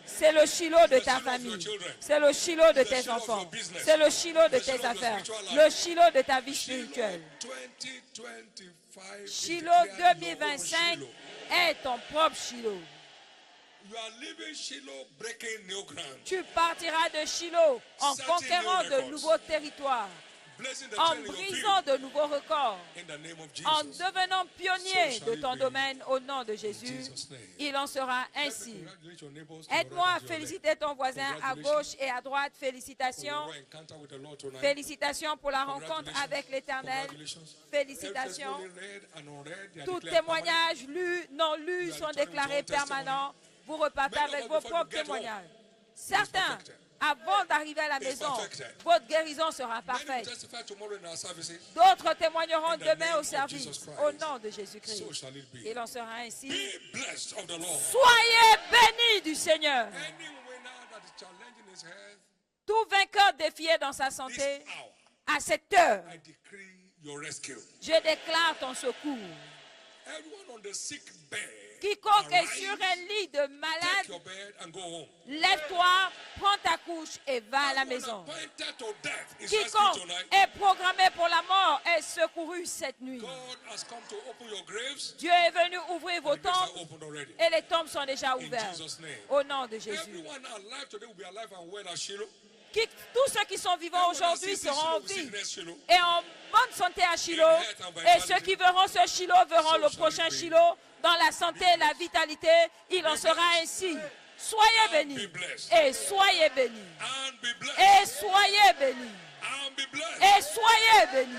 C'est le Shiloh de ta famille. C'est le Shiloh de tes enfants. C'est le Shiloh de tes affaires. Le Shiloh de ta vie spirituelle. 2025 is Shiloh declared your own 2025 Shiloh. est ton propre Shiloh. You are leaving Shiloh breaking new ground. Tu partiras de Shiloh en conquérant de nouveaux territoires, Blessing the en trend in your brisant field. de nouveaux records, In the name of en Jesus. devenant pionnier So shall de it ton be. domaine au nom de Jésus. Jesus' name. Il en sera Let me ainsi. congratulate your neighbors to your Aide-moi à right and to your left. féliciter ton voisin à gauche et à droite. For your Félicitations. right encounter with the Lord tonight. Félicitations pour la rencontre Congratulations. avec l'Éternel. Congratulations. Félicitations. Every testimony read and unread, they are Tous declared permanent. témoignages lus, non lus You are sont returning déclarés with your own permanents. Vous repartez Many of avec us vos before propres you get home, témoignages. Certains, perfected. avant d'arriver à la It's maison, perfected. votre guérison sera Many will parfaite. testify tomorrow in our services. D'autres témoigneront In the demain name au of service. Jesus Christ. Au nom de Jésus-Christ. So shall it be. Il en sera ainsi. Be blessed of the Lord. Soyez bénis du Seigneur. Any winner that is challenging his health Tout vainqueur défié dans sa this santé, hour, à cette heure, I decree your rescue. je déclare ton secours. Everyone on the sick bed, Quiconque est arise, sur un lit de take malade, your bed and go home. lève-toi, prends ta couche et va à la Everyone maison. appointed to death is rescued Quiconque tonight. est programmé pour la mort est secouru cette nuit. God has come to open your graves. Dieu est venu ouvrir vos The graves are tombes opened already. et les tombes sont déjà In ouvertes. Jesus' name. Au nom de Jésus. Everyone alive today will be alive and well at Shiloh. Tous ceux qui sont vivants Everyone that aujourd'hui sees this seront Shiloh en will see vie the next Shiloh. et en bonne santé à Shiloh. Et ceux qui verront ce Shiloh verront le prochain Shiloh dans la santé et la vitalité. Il en sera ainsi. Soyez bénis et soyez bénis And be blessed. et soyez bénis And be blessed. et soyez bénis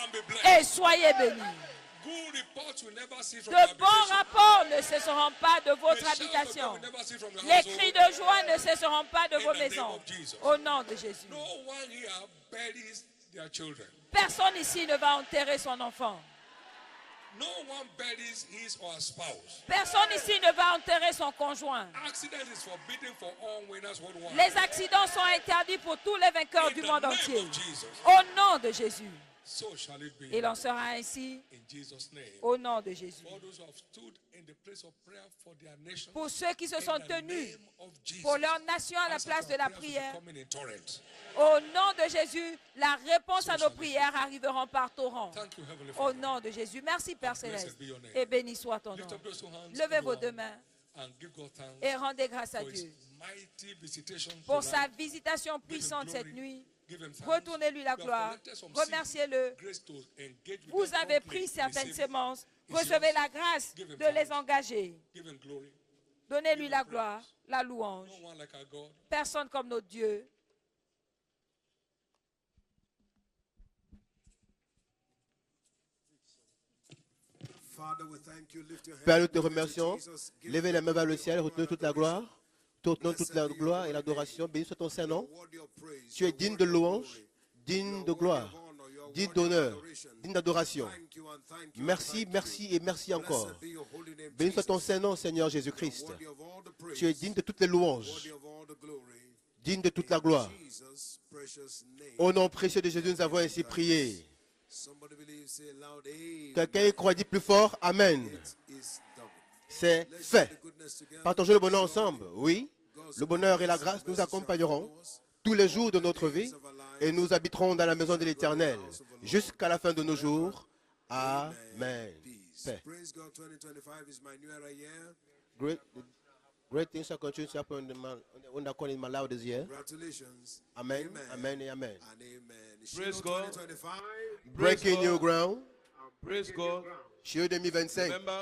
And be blessed. et soyez bénis. Good reports will never cease from De your bons habitation. rapports ne cesseront pas de The votre shouts of joy habitation. will never cease from your Les household. cris de joie ne cesseront pas de In vos the name maisons. of Jesus. Au nom de Jésus. No one here buries their children. Personne ici ne va enterrer son enfant. No one buries his or her spouse. Personne ici ne va enterrer son conjoint. Accident is forbidden for all winners worldwide. Les accidents sont interdits pour tous les vainqueurs In du the monde name entier. of Jesus. Au nom de Jésus. So shall it be. Il en sera ainsi In Jesus' name. au nom de Jésus. For those who have stood in the place of prayer for their nation. Pour ceux qui se sont in the tenus name of Jesus. pour leur nation à la Answers place to de la our prayers will prière, come in torrent. au nom de Jésus, la réponse à nos prières arriveront par torrent. Thank you, Heavenly Au Father. nom de Jésus. Merci Père Blessed Céleste. be your name. Et béni soit ton nom. Lift up those two hands Levez vos everyone, deux mains and give God thanks et rendez grâce à for his Dieu mighty visitation pour tonight. sa visitation Give him puissante glory. cette nuit. Give him thanks. Retournez-lui la You have gloire. collected some seed, Remerciez-le. grace to engage with Vous them avez promptly. pris certaines Receive it. semences. It's Recevez yours. la grâce Give him de les thanks. engager. Give him glory. Donnez-lui la gloire, la louange. No one like our God. Personne comme notre Dieu. Père, nous te remercions. Levez la main vers le ciel, retenez toute la gloire. Tournons toute la gloire et l'adoration. Béni soit ton Saint-Nom. Tu es digne de louange, digne de gloire, digne d'honneur, digne d'adoration. Merci, merci et merci encore. Béni soit ton Saint-Nom, Seigneur Jésus-Christ. Tu es digne de toutes les louanges, digne de toute la gloire. Au nom précieux de Jésus, nous avons ainsi prié. Quelqu'un y croit, dit plus fort, Amen. C'est fait. Partageons le bonheur ensemble. Oui, le bonheur et la grâce nous accompagneront tous les jours de notre vie et nous habiterons dans la maison de l'Éternel jusqu'à la fin de nos jours. Amen. Paix. Great things shall continue to happen in my loudest year. Amen, amen, and amen. Praise God. Breaking new ground. Praise God. Shield 2025. Remember,